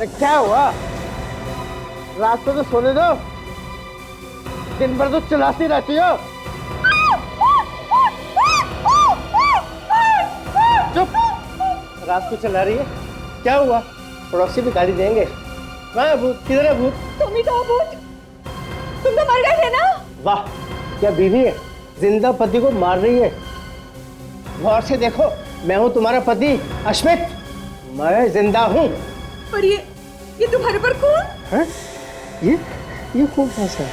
क्या हुआ? रात को तो सोने दो, दिन भर तो चिल्लाती रहती हो। चुप, रात को चिल्ला रही है, क्या हुआ? पड़ोसी भी गाली देंगे। कहाँ है भूत? किधर है भूत? तुम ही तो हो भूत, तुम तो मर गए थे ना। वाह, क्या बीवी है, जिंदा पति को मार रही है। गौर से देखो, मैं हूँ तुम्हारा पति अश्मित, मैं जिंदा हूँ। पर ये तुम्हारे पर खून है? ये खून कैसा है?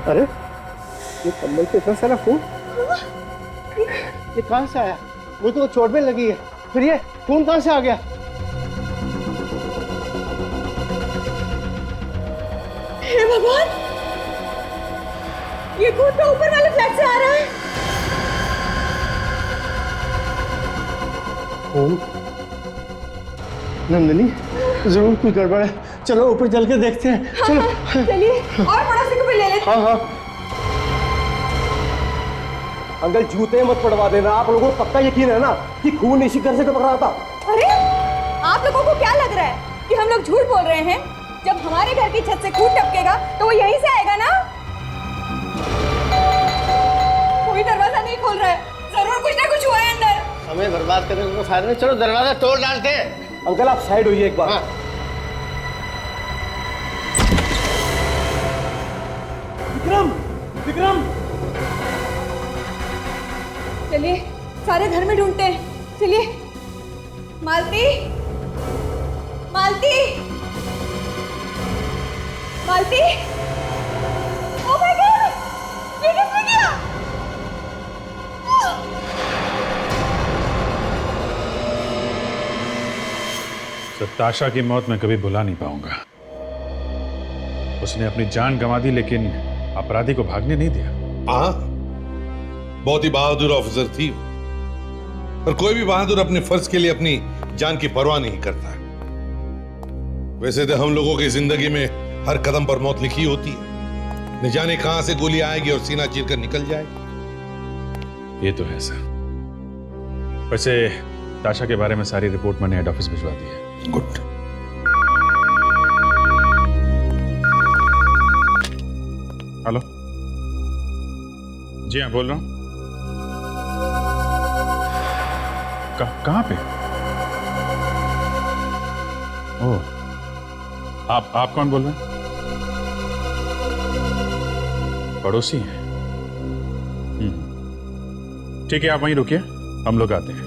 अरे ये कम्बल पे इतना सारा खून, ये कहाँ से आया? मुझे तो चोट में लगी है, फिर ये खून कहाँ से आ गया? हे भगवान, ये खून तो ऊपर वाले फ्लैट से आ रहा है। खून? नंदिनी, जरूर कोई गड़बड़ है, चलो ऊपर चल के देखते हैं। चलो चलिए, और पड़ोसी को भी ले लेते हैं। हाँ। अंकल जूते मत पड़वा देना, आप लोगों को पक्का यकीन है ना कि खून इसी घर से टपक रहा था? अरे आप लोगों को क्या लग रहा है कि हम लोग झूठ बोल रहे हैं? जब हमारे घर की छत से खून टपकेगा तो वो यहीं से आएगा ना। कोई दरवाजा नहीं खोल रहा है, जरूर कुछ ना कुछ हुआ है अंदर। हमें बर्बाद करने को फायदा नहीं, चलो दरवाजा तोड़ डालते हैं। अंकल आप साइड होइए एक बार। हाँ। विक्रम, विक्रम, चलिए सारे घर में ढूंढते हैं। चलिए, मालती, मालती, मालती, ओह माय गॉड, ये किसने किया? ताशा की मौत मैं कभी भुला नहीं पाऊंगा। उसने अपनी जान गंवा दी लेकिन अपराधी को भागने नहीं दिया। हाँ, बहुत ही बहादुर ऑफिसर थी वो। और कोई भी बहादुर अपने फर्ज के लिए अपनी जान की परवाह नहीं करता। वैसे तो हम लोगों की जिंदगी में हर कदम पर मौत लिखी होती है, न जाने कहां से गोली आएगी और सीना चीर कर निकल जाएगी। ये तो है सर। वैसे ताशा के बारे में सारी रिपोर्ट मैंने हेड ऑफिस भिजवा दी है। गुड। हेलो, जी हाँ बोल रहा हूँ। कहाँ पे? ओह, आप कौन बोल रहे हैं? पड़ोसी हैं? ठीक है, आप वहीं रुकिए, हम लोग आते हैं।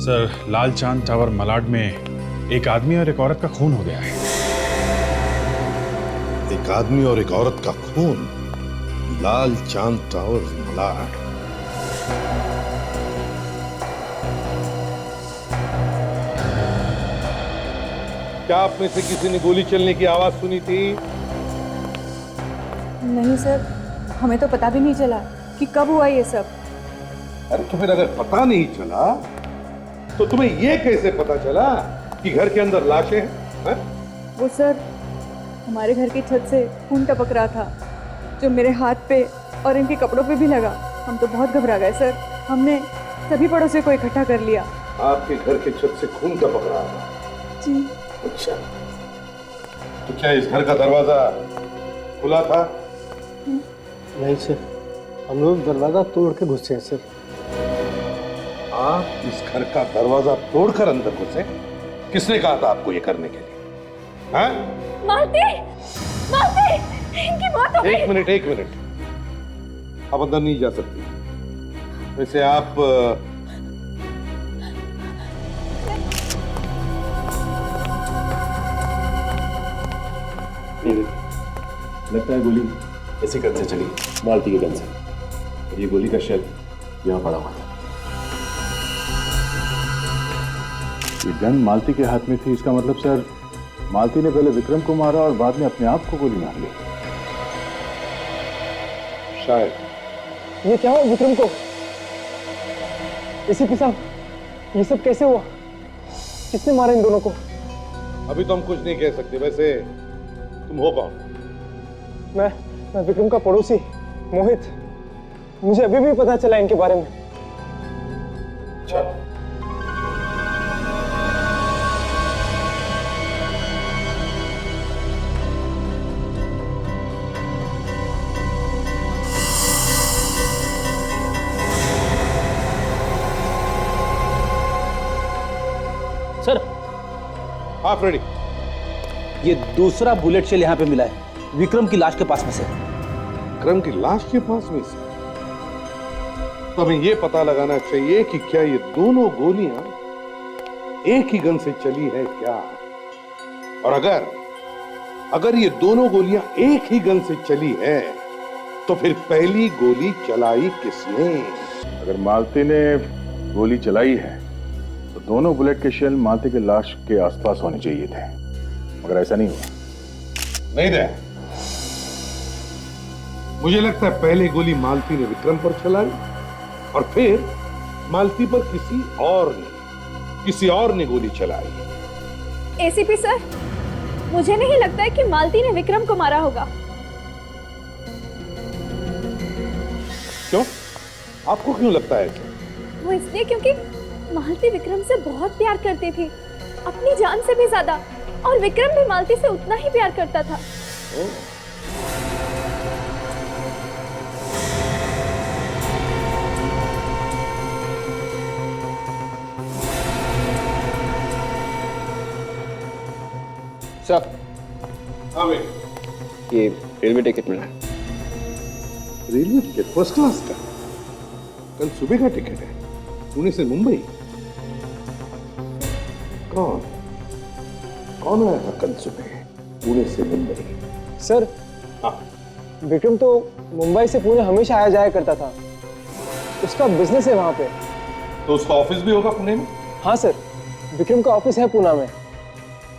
सर, लाल चांद टावर मलाड में एक आदमी और एक औरत का खून हो गया है। एक आदमी और एक औरत का खून, लाल चांद टावर मलाड। क्या आप में से किसी ने गोली चलने की आवाज सुनी थी? नहीं सर, हमें तो पता भी नहीं चला कि कब हुआ ये सब। अरे तो फिर अगर पता नहीं चला तो तुम्हें ये कैसे पता चला कि घर के अंदर लाशें हैं? वो सर, हमारे घर की छत से खून टपक रहा था, जो मेरे हाथ पे और इनके कपड़ों पे भी लगा। हम तो बहुत घबरा गए सर। हमने सभी पड़ोसियों को इकट्ठा कर लिया। आपके घर के छत से खून टपक रहा था? जी। अच्छा, तो क्या इस घर का दरवाजा खुला था? नहीं सर, हम लोग दरवाजा तोड़ के घुसे हैं सर। आप इस घर का दरवाजा तोड़कर अंदर घुसे? किसने कहा था आपको ये करने के लिए? हाँ? मालती, मालती, इनकी मौत हो गई। एक मिनट, आप अंदर नहीं जा सकती। वैसे आप लगता है गोली ऐसे गन से चली, मालती के गन से। और ये गोली का शेल यहाँ पड़ा हुआ था। ये गन मालती के हाथ में थी, इसका मतलब सर मालती ने पहले विक्रम को मारा और बाद में अपने आप को गोली मार ली। शायद। ये क्या हुआ विक्रम को? एसीपी साहब, ये सब कैसे हुआ? किसने मारा इन दोनों को? अभी तो हम कुछ नहीं कह सकते। वैसे तुम हो कौन? मैं विक्रम का पड़ोसी मोहित। मुझे अभी भी पता चला इनके बारे में। चलो। सर, हाँ फ्रेडी, ये दूसरा बुलेट शेल यहाँ पे मिला है विक्रम की लाश के पास में से। विक्रम की लाश के पास में से? तो हमें ये पता लगाना चाहिए कि क्या ये दोनों गोलियां एक ही गन से चली है क्या, और अगर ये दोनों गोलियां एक ही गन से चली है तो फिर पहली गोली चलाई किसने? अगर मालती ने गोली चलाई है तो दोनों बुलेट के शेल मालती के लाश के आसपास होने चाहिए थे, मगर ऐसा नहीं हुआ। नहीं दे, मुझे लगता है पहले गोली मालती ने विक्रम पर चलाई और फिर मालती पर किसी और ने गोली चलाई। एसीपी सर, मुझे नहीं लगता है कि मालती ने विक्रम को मारा होगा। क्यों? आपको क्यों लगता है ऐसा? वो इसलिए क्योंकि मालती विक्रम से बहुत प्यार करती थी, अपनी जान से भी ज्यादा, और विक्रम भी मालती से उतना ही प्यार करता था। सर, हाँ भाई, ये रेलवे टिकट मिला। रेलवे टिकट फर्स्ट क्लास का? कल सुबह का टिकट है, पुणे से मुंबई। कौन आया था कल सुबह पुणे से मुंबई? सर, हाँ, विक्रम तो मुंबई से पुणे हमेशा आया जाया करता था, उसका बिजनेस है वहां पे। तो उसका ऑफिस भी होगा पुणे में? हाँ सर, विक्रम का ऑफिस है पुणे में।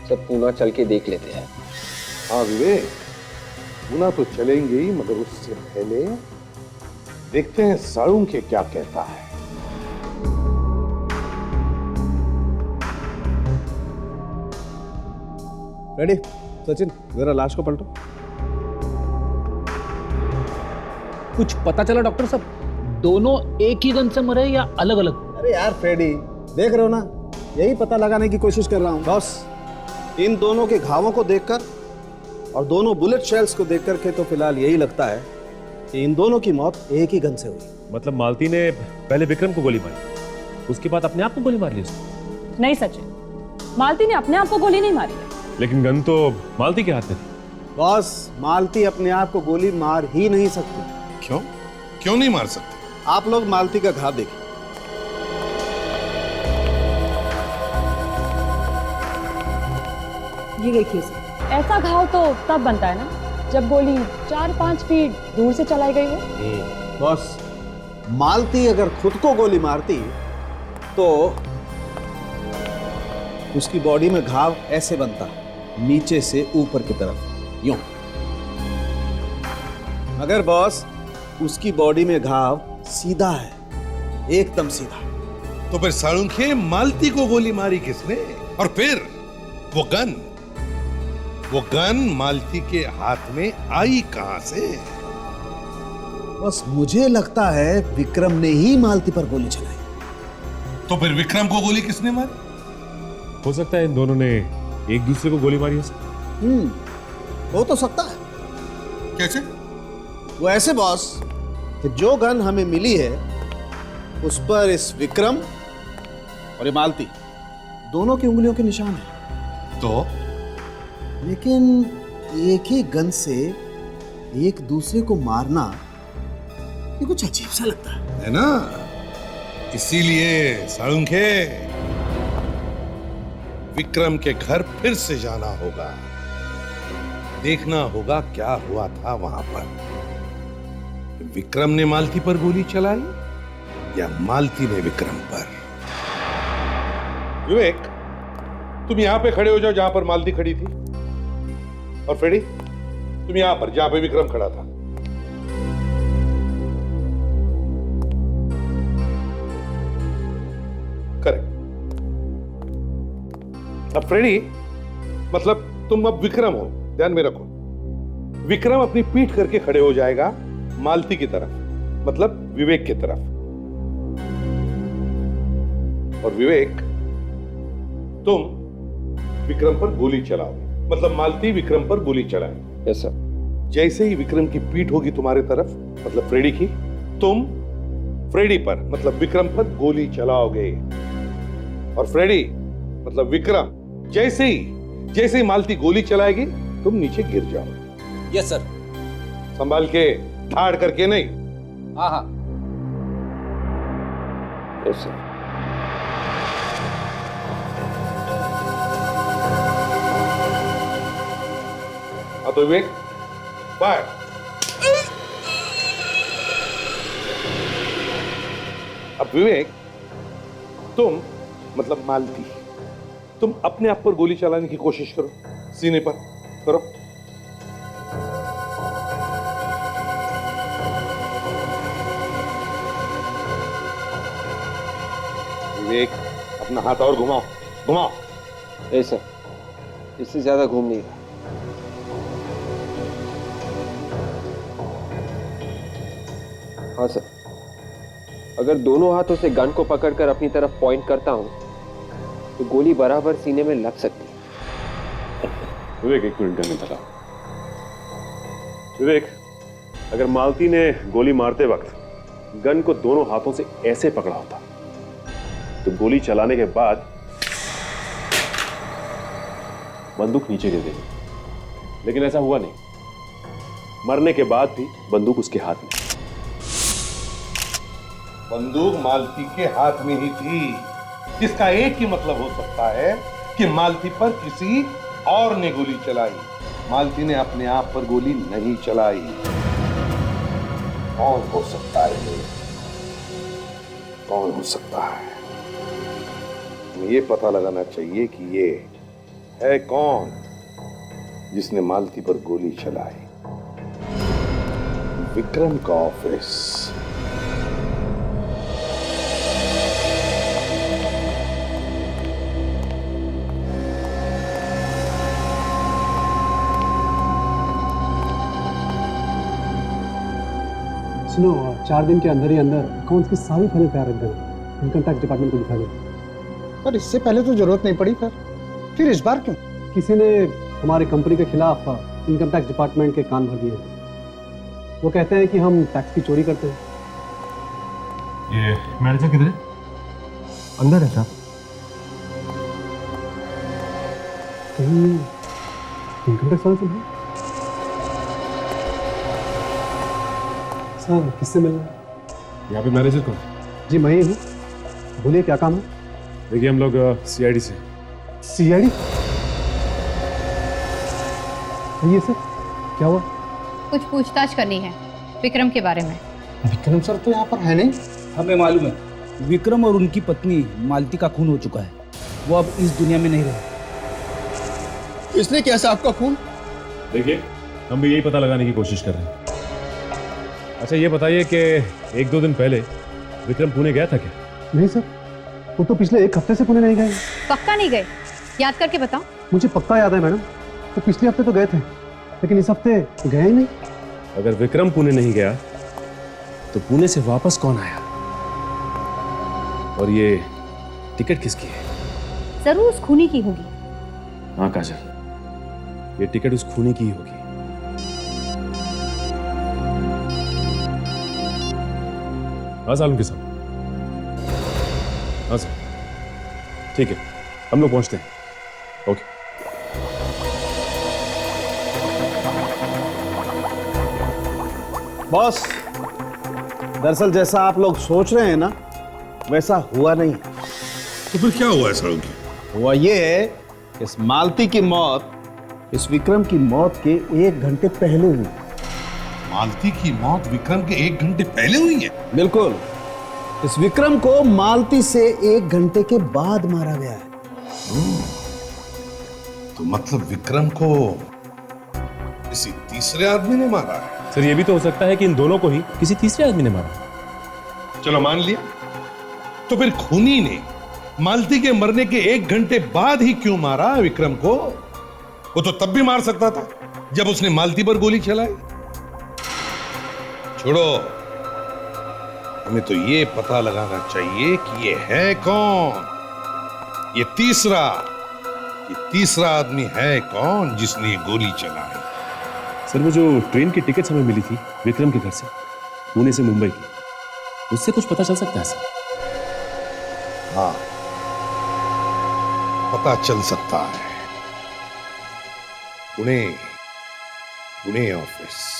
सब पूना चल के देख लेते हैं। हाँ विवेक, पुणे तो चलेंगे ही, मगर उससे पहले देखते हैं साड़ू के क्या कहता है। रेडी? सचिन, जरा लाश को पलटो। कुछ पता चला डॉक्टर साहब, दोनों एक ही गन से मरे या अलग अलग? अरे यार फ्रेडी, देख रहे हो ना, यही पता लगाने की कोशिश कर रहा हूँ। बॉस, इन दोनों के घावों को देखकर और दोनों बुलेट शेल्स को देखकर के तो फिलहाल यही लगता है कि इन दोनों की मौत एक ही गन से हुई। मतलब मालती ने पहले विक्रम को गोली मारी, उसके बाद अपने आप को गोली मार ली उसने? नहीं सचिन, मालती ने अपने आप को गोली नहीं मारी है। लेकिन गन तो मालती के हाथ में थी। बॉस, मालती अपने आप को गोली मार ही नहीं सकती। क्यों नहीं मार सकते? आप लोग मालती का घाव देखिए। ये देखिए सर, ऐसा घाव तो तब बनता है ना जब गोली 4-5 फीट दूर से चलाई गई हो। बॉस, मालती अगर खुद को गोली मारती तो उसकी बॉडी में घाव ऐसे बनता, नीचे से ऊपर की तरफ, यूं। मगर बॉस, उसकी बॉडी में घाव सीधा है, एकदम सीधा। तो फिर साळुंखे मालती को गोली मारी किसने? और फिर वो गन मालती के हाथ में आई कहां से? बस मुझे लगता है विक्रम ने ही मालती पर गोली चलाई। तो फिर विक्रम को गोली किसने मारी? हो सकता है इन दोनों ने एक दूसरे को गोली मारी है। हो तो सकता है। कैसे? वो ऐसे बॉस कि जो गन हमें मिली है उस पर इस विक्रम और ये मालती दोनों की उंगलियों के निशान है। तो लेकिन एक ही गन से एक दूसरे को मारना ये कुछ अजीब सा लगता है ना? इसीलिए साळुंखे विक्रम के घर फिर से जाना होगा, देखना होगा क्या हुआ था वहां पर। विक्रम ने मालती पर गोली चलाई या मालती ने विक्रम पर? विवेक, तुम यहां पे खड़े हो जाओ जहां पर मालती खड़ी थी, और फ्रेडी तुम यहां पर जहां पे विक्रम खड़ा था। करेक्ट। अब फ्रेडी, मतलब तुम अब विक्रम हो, ध्यान में रखो। विक्रम अपनी पीठ करके खड़े हो जाएगा मालती की तरफ, मतलब विवेक की तरफ। और विवेक, तुम विक्रम पर गोली चलाओ, मतलब मालती विक्रम पर गोली चलाए। Yes sir. जैसे ही विक्रम की पीठ होगी तुम्हारे तरफ, मतलब फ्रेडी की, तुम फ्रेडी पर मतलब विक्रम पर गोली चलाओगे। और फ्रेडी मतलब विक्रम जैसे ही मालती गोली चलाएगी, तुम नीचे गिर जाओ। Yes sir. संभाल के, ठाड़ करके नहीं। हाँ हाँ। Yes sir. हाँ तो विवेक, फायर। अब विवेक, तुम मतलब मालती, तुम अपने आप पर गोली चलाने की कोशिश करो, सीने पर करो। विवेक, अपना हाथ और घुमाओ, घुमाओ। यस सर, इससे ज्यादा घूम नहीं रहा। हाँ सर, अगर दोनों हाथों से गन को पकड़कर अपनी तरफ पॉइंट करता हूं तो गोली बराबर सीने में लग सकती है। विवेक, एक मिनट गन निकाला। विवेक, अगर मालती ने गोली मारते वक्त गन को दोनों हाथों से ऐसे पकड़ा होता तो गोली चलाने के बाद बंदूक नीचे गिर गई, लेकिन ऐसा हुआ नहीं। मरने के बाद भी बंदूक उसके हाथ में। बंदूक मालती के हाथ में ही थी, जिसका एक ही मतलब हो सकता है कि मालती पर किसी और ने गोली चलाई। मालती ने अपने आप पर गोली नहीं चलाई। कौन हो सकता है ये? कौन हो सकता है? हमें ये पता लगाना चाहिए कि ये है कौन जिसने मालती पर गोली चलाई। विक्रम का ऑफिस। सुनो, 4 दिन के अंदर ही अंदर अकाउंट्स की सारी फाइलें तैयार रख देना, इनकम टैक्स डिपार्टमेंट को दिखा देना। पर इससे पहले तो जरूरत नहीं पड़ी, फिर इस बार क्यों? किसी ने हमारी कंपनी के खिलाफ इनकम टैक्स डिपार्टमेंट के कान भर दिए। वो कहते हैं कि हम टैक्स की चोरी करते हैं। ये मैनेजर किधर है? अंदर है साहब। कहीं इनकम टैक्स वाले तो नहीं? सर, किससे मिलना है? यहाँ पे मैनेजर कौन? जी मैं ही हूँ। बोलिए क्या काम है? देखिए, हम लोग सीआईडी से। सीआईडी? ये सर क्या हुआ? कुछ पूछताछ करनी है विक्रम के बारे में। विक्रम सर तो यहाँ पर है नहीं। हमें मालूम है, विक्रम और उनकी पत्नी मालती का खून हो चुका है। वो अब इस दुनिया में नहीं रहे। इसने कैसा आपका खून? देखिए, हम भी यही पता लगाने की कोशिश कर रहे हैं। अच्छा, ये बताइए कि 1-2 दिन पहले विक्रम पुणे गया था क्या? नहीं सर, वो तो पिछले 1 हफ्ते से पुणे नहीं गए। पक्का नहीं गए? याद करके बताओ। मुझे पक्का याद है मैडम, तो पिछले हफ्ते तो गए थे, लेकिन इस हफ्ते गए ही नहीं। अगर विक्रम पुणे नहीं गया तो पुणे से वापस कौन आया? और ये टिकट किसकी है? जरूर उस खूनी की होगी। हाँ काजल, ये टिकट उस खूनी की ही होगी। हाँ सालम के साथ। हाँ सर, ठीक है, हम लोग पहुंचते हैं। ओके। बॉस, दरअसल जैसा आप लोग सोच रहे हैं ना, वैसा हुआ नहीं। तो फिर क्या हुआ ऐसा? हुआ ये है कि इस मालती की मौत इस विक्रम की मौत के 1 घंटे पहले हुई। मालती की मौत विक्रम के 1 घंटे पहले हुई है? बिल्कुल। इस विक्रम को मालती से 1 घंटे के बाद मारा गया है। तो मतलब विक्रम को किसी तीसरे आदमी ने मारा है? सर, ये भी तो हो सकता है कि इन दोनों को ही किसी तीसरे आदमी ने मारा। चलो मान लिया, तो फिर खूनी ने मालती के मरने के 1 घंटे बाद ही क्यों मारा विक्रम को? वो तो तब भी मार सकता था जब उसने मालती पर गोली चलाई। छोड़ो, हमें तो ये पता लगाना चाहिए कि ये है कौन ये तीसरा आदमी है कौन जिसने ये गोली चलाई? सर वो जो ट्रेन की टिकट हमें मिली थी विक्रम के घर से पुणे से मुंबई की, उससे कुछ पता चल सकता है सर? हाँ, पता चल सकता है। पुणे ऑफिस।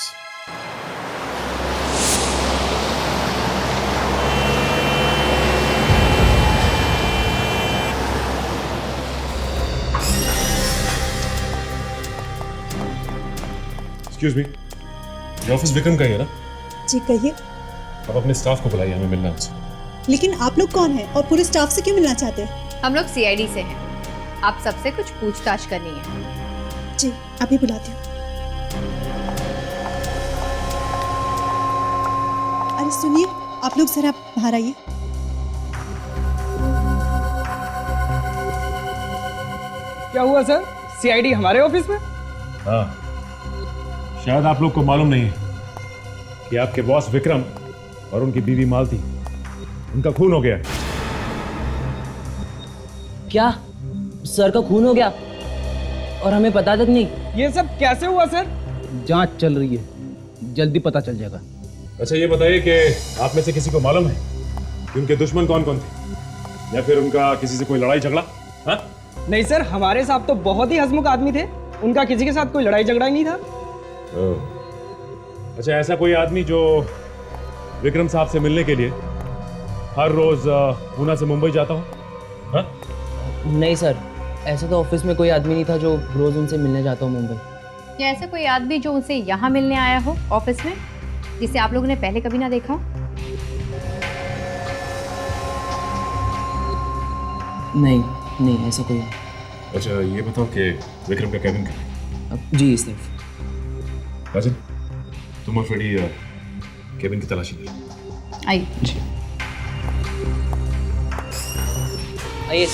एक्सक्यूज मी, ये ऑफिस विक्रम का ही है ना? जी कहिए। आप अपने स्टाफ को बुलाइए, हमें मिलना है उनसे। लेकिन आप लोग कौन हैं और पूरे स्टाफ से क्यों मिलना चाहते हैं? हम लोग सीआईडी से हैं। आप सबसे कुछ पूछताछ करनी है। जी अभी बुलाती हूँ। अरे सुनिए, आप लोग जरा बाहर आइए। क्या हुआ सर? सीआईडी हमारे ऑफिस में? हाँ, शायद आप लोग को मालूम नहीं है कि आपके बॉस विक्रम और उनकी बीवी मालती, उनका खून हो गया। क्या सर का खून हो गया और हमें पता तक नहीं? ये सब कैसे हुआ सर? जांच चल रही है, जल्दी पता चल जाएगा। अच्छा ये बताइए कि आप में से किसी को मालूम है कि उनके दुश्मन कौन कौन थे, या फिर उनका किसी से कोई लड़ाई झगड़ा? हाँ? नहीं सर, हमारे साहब तो बहुत ही हंसमुख आदमी थे, उनका किसी के साथ कोई लड़ाई झगड़ा ही नहीं था। अच्छा, ऐसा कोई आदमी जो विक्रम साहब से मिलने के लिए हर रोज पूना से मुंबई जाता हो? हाँ? नहीं सर, ऐसा तो ऑफिस में कोई आदमी नहीं था जो रोज उनसे मिलने जाता हो मुंबई। या ऐसा कोई आदमी जो उनसे यहाँ मिलने आया हो ऑफिस में, जिसे आप लोगों ने पहले कभी ना देखा? नहीं ऐसा कोई नहीं। अच्छा ये बताओ कि विक्रम का कैबिन कहाँ है? जी इस तरफ। राजन, तुम और फ्रेडी केबिन की तलाशी ली। आइए। जी आइए।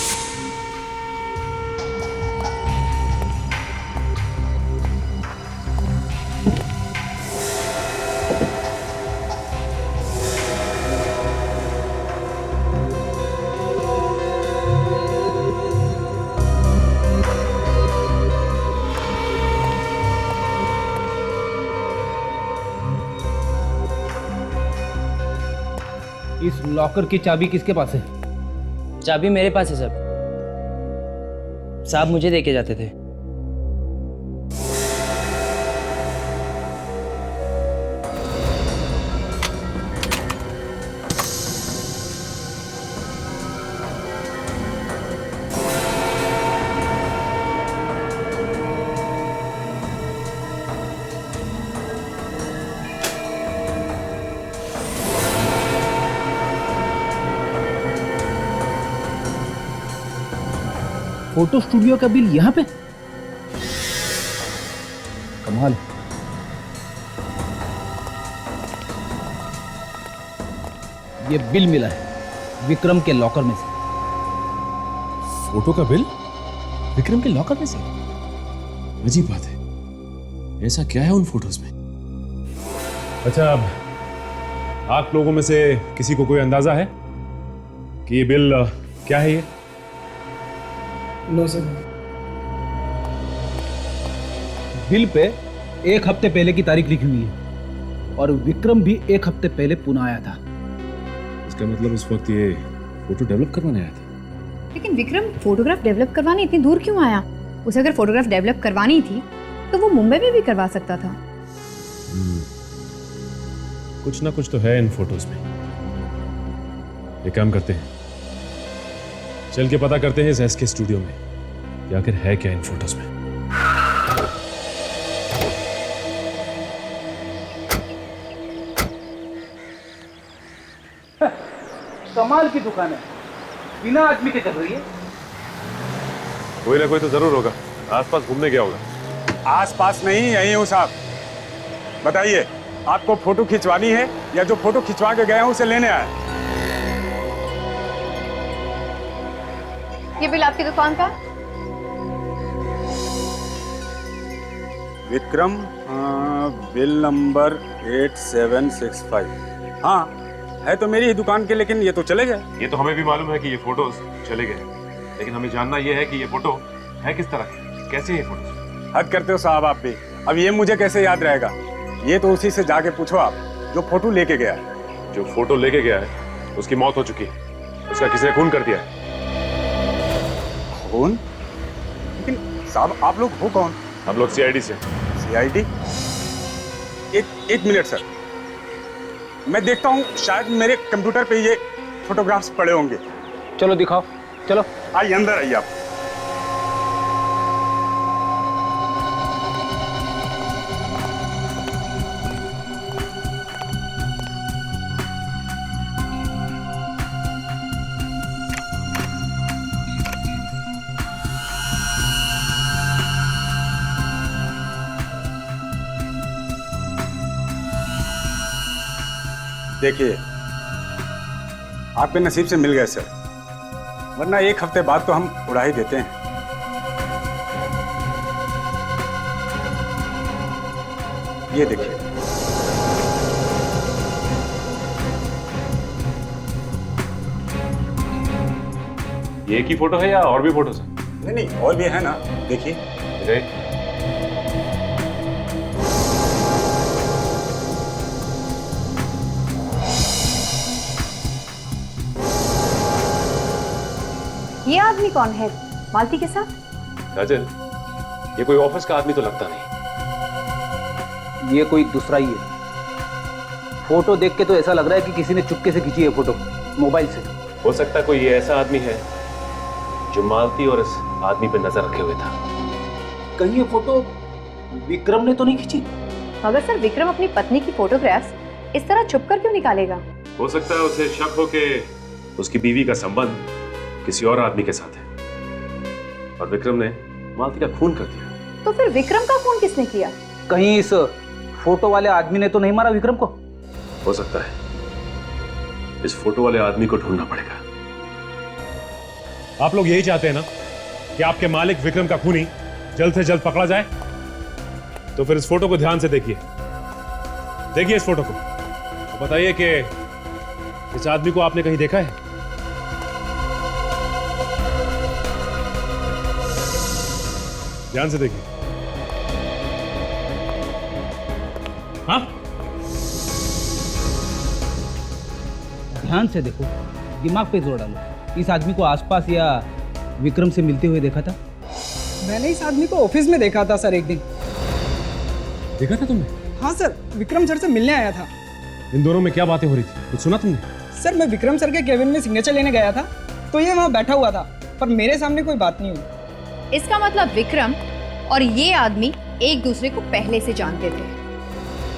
इस लॉकर की चाबी किसके पास है? चाबी मेरे पास है सर, साहब मुझे देके जाते थे। फोटो स्टूडियो का बिल यहाँ पे? कमाल। ये बिल मिला है विक्रम के लॉकर में से। फोटो का बिल विक्रम के लॉकर में से? अजीब बात है, ऐसा क्या है उन फोटोज में? अच्छा, आप लोगों में से किसी को कोई अंदाजा है कि ये बिल क्या है? ये नो सर। बिल पे 1 हफ्ते पहले की तारीख लिखी हुई है और विक्रम भी 1 हफ्ते पहले पुणे आया था। इसका मतलब उस वक्त ये फोटो डेवलप करवाने आया था। लेकिन विक्रम फोटोग्राफ डेवलप करवाने इतनी दूर क्यों आया? उसे अगर फोटोग्राफ डेवलप करवानी थी तो वो मुंबई में भी करवा सकता था। कुछ ना कुछ तो है इन फोटोज में। एक काम करते हैं, चल के पता करते हैं इस एसके स्टूडियो में कि आखिर है क्या इन फोटोज में। कमाल की दुकान है, बिना आदमी के चल रही है। कोई ना कोई तो जरूर होगा, आसपास घूमने गया होगा। आसपास नहीं, यहीं हूँ साहब। बताइए, आपको फोटो खिंचवानी है या जो फोटो खिंचवा के गया हूँ उसे लेने आया? ये बिल आपकी दुकान का? Vikram, bill number 8765। हाँ, है तो मेरी ही दुकान के, लेकिन ये तो चले गए। ये तो हमें भी मालूम है कि ये फोटोज चले गए, लेकिन हमें जानना यह है कि ये फोटो है किस तरह की, कैसे है ये फोटो? हद करते हो साहब आप भी। अब ये मुझे कैसे याद रहेगा? ये तो उसी से जाके पूछो आप जो फोटो लेके गया है। जो फोटो लेके गया है उसकी मौत हो चुकी है, उसका किसी ने खून कर दिया है। खून? लेकिन साहब आप लोग हो कौन? हम लोग सीआईडी से। सीआईडी? एक मिनट सर, मैं देखता हूँ, शायद मेरे कंप्यूटर पे ये फोटोग्राफ्स पड़े होंगे। चलो दिखाओ, चलो आइए अंदर आइए आप। देखिए, आपके नसीब से मिल गए सर, वरना एक हफ्ते बाद तो हम उड़ा ही देते हैं। ये देखिए, ये एक ही फोटो है या और भी फोटोज हैं? नहीं, और भी है ना, देखिए। ये आदमी कौन है मालती के साथ? काजल, ये कोई ऑफिस का आदमी तो लगता नहीं। ये कोई दूसरा ही है। फोटो देख के तो ऐसा लग रहा है कि किसी ने चुपके से खींची है फोटो, मोबाइल से। हो सकता है कोई ये ऐसा आदमी है जो मालती और इस आदमी पे नजर रखे हुए था। कहीं ये फोटो विक्रम ने तो नहीं खींची? मगर सर, विक्रम अपनी पत्नी की फोटोग्राफ्स इस तरह छुपकर क्यों निकालेगा? हो सकता है उसे शक हो कि उसकी बीवी का संबंध किसी और आदमी के साथ है और विक्रम ने मालती का खून कर दिया। तो फिर विक्रम का खून किसने किया? कहीं इस फोटो वाले आदमी ने तो नहीं मारा विक्रम को? हो सकता है। इस फोटो वाले आदमी को ढूंढना पड़ेगा। आप लोग यही चाहते हैं ना कि आपके मालिक विक्रम का खूनी जल्द से जल्द पकड़ा जाए? तो फिर इस फोटो को ध्यान से देखिए। देखिए इस फोटो को, तो बताइए कि इस आदमी को आपने कहीं देखा है? ध्यान से देखिए। हाँ, ध्यान से देखो, दिमाग पे जोर डालो। इस आदमी को आसपास या विक्रम से मिलते हुए देखा था? मैंने इस आदमी को ऑफिस में देखा था सर, एक दिन। देखा था तुमने? हाँ सर, विक्रम सर से मिलने आया था। इन दोनों में क्या बातें हो रही थी, कुछ सुना तुमने? सर, मैं विक्रम सर के केबिन में सिग्नेचर लेने गया था, तो ये वहाँ बैठा हुआ था, पर मेरे सामने कोई बात नहीं हुई। इसका मतलब विक्रम और ये आदमी एक दूसरे को पहले से जानते थे।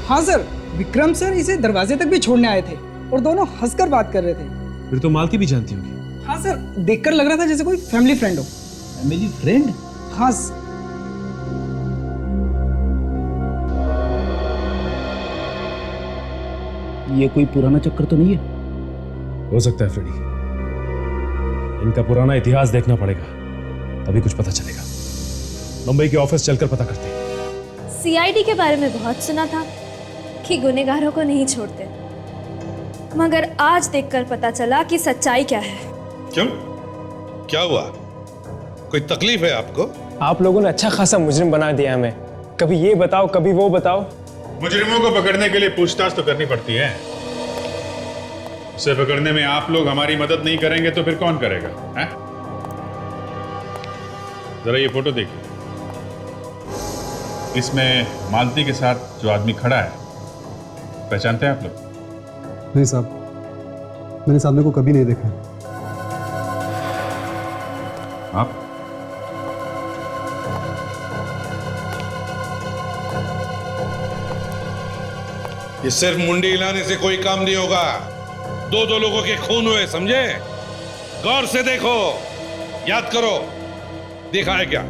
हाँ सर, विक्रम सर इसे दरवाजे तक भी छोड़ने आए थे और दोनों हंसकर बात कर रहे थे। फिर तो मालती भी जानती होगी। हाँ सर, देखकर लग रहा था जैसे कोई फैमिली फ्रेंड हो। Family friend? हाँ। ये कोई पुराना चक्कर तो नहीं है? हो सकता है फ्रेडी। इनका पुराना इतिहास देखना पड़ेगा, तभी कुछ पता चलेगा। मुंबई के ऑफिस चलकर पता करते हैं। सीआईडी के बारे में बहुत सुना था कि गुनहगारों को नहीं छोड़ते, मगर आज देखकर पता चला कि सच्चाई क्या है। क्यों, क्या हुआ? कोई तकलीफ है आपको? आप लोगों ने अच्छा खासा मुजरिम बना दिया हमें। कभी ये बताओ, कभी वो बताओ। मुजरिमों को पकड़ने के लिए पूछताछ तो करनी पड़ती है। उसे पकड़ने में आप लोग हमारी मदद नहीं करेंगे तो फिर कौन करेगा? हैं? जरा ये फोटो देखिए। इसमें मालती के साथ जो आदमी खड़ा है, पहचानते हैं आप लोग? नहीं साहब, मैंने इस आदमी को कभी नहीं देखा। आप? ये सिर्फ मुंडी हिलाने से कोई काम नहीं होगा। दो लोगों के खून हुए, समझे? गौर से देखो, याद करो, देखा है क्या?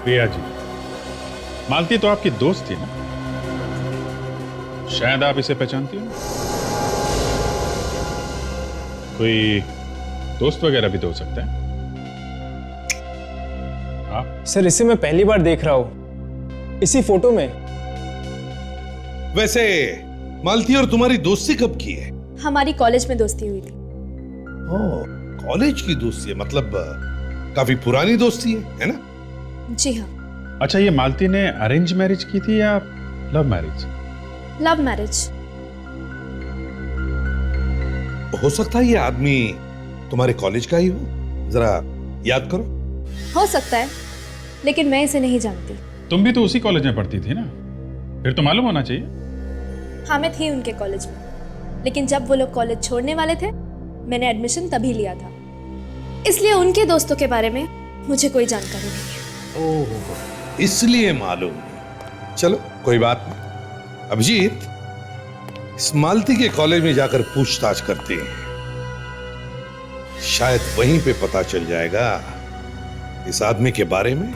प्रिया जी, मालती तो आपकी दोस्त थी ना? शायद आप इसे पहचानती हो। कोई दोस्त वगैरह भी तो हो सकता है। आप? सर, इसे मैं पहली बार देख रहा हूँ, इसी फोटो में। वैसे मालती और तुम्हारी दोस्ती कब की है? हमारी कॉलेज में दोस्ती हुई थी। कॉलेज की दोस्ती है, मतलब काफी पुरानी दोस्ती है ना? जी हाँ। अच्छा, ये मालती ने अरेंज मैरिज की थी या लव मैरिज? Love marriage. हो सकता है ये आदमी तुम्हारे कॉलेज का ही हो, जरा याद करो। हो सकता है, लेकिन मैं इसे नहीं जानती। तुम भी तो उसी कॉलेज में पढ़ती थी ना, फिर तो मालूम होना चाहिए। हाँ, मैं थी उनके कॉलेज में, लेकिन जब वो लोग कॉलेज छोड़ने वाले थे मैंने एडमिशन तभी लिया था, इसलिए उनके दोस्तों के बारे में मुझे कोई जानकारी नहीं है। ओह, इसलिए मालूम नहीं। चलो कोई बात नहीं। अभिजीत, इस मालती के कॉलेज में जाकर पूछताछ करते हैं, शायद वहीं पे पता चल जाएगा इस आदमी के बारे में।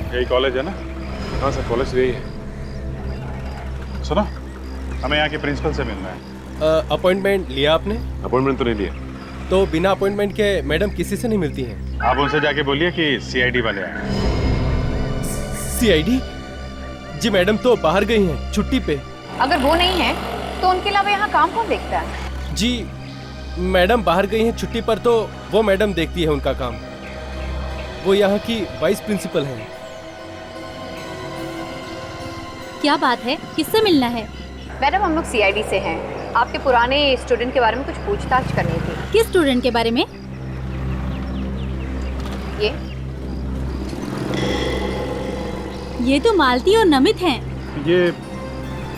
यही कॉलेज है ना? हाँ सर, कॉलेज यही है। सुनो, हमें यहाँ के प्रिंसिपल से मिलना है। अपॉइंटमेंट लिया आपने? अपॉइंटमेंट तो नहीं लिया। तो बिना अपॉइंटमेंट के मैडम किसी से नहीं मिलती हैं। आप उनसे जाके बोलिए कि सीआईडी वाले आए। सीआईडी? जी मैडम तो बाहर गई हैं छुट्टी पे। अगर वो नहीं है तो उनके अलावा यहाँ काम कौन देखता है? जी मैडम बाहर गई हैं छुट्टी पर, तो वो मैडम देखती है उनका काम। वो यहाँ की वाइस प्रिंसिपल हैं। क्या बात है, किससे मिलना है? मैडम, हम लोग सीआईडी से हैं। आपके पुराने स्टूडेंट के बारे में कुछ पूछताछ करनी थी। किस स्टूडेंट के बारे में? ये तो मालती और नमित हैं। ये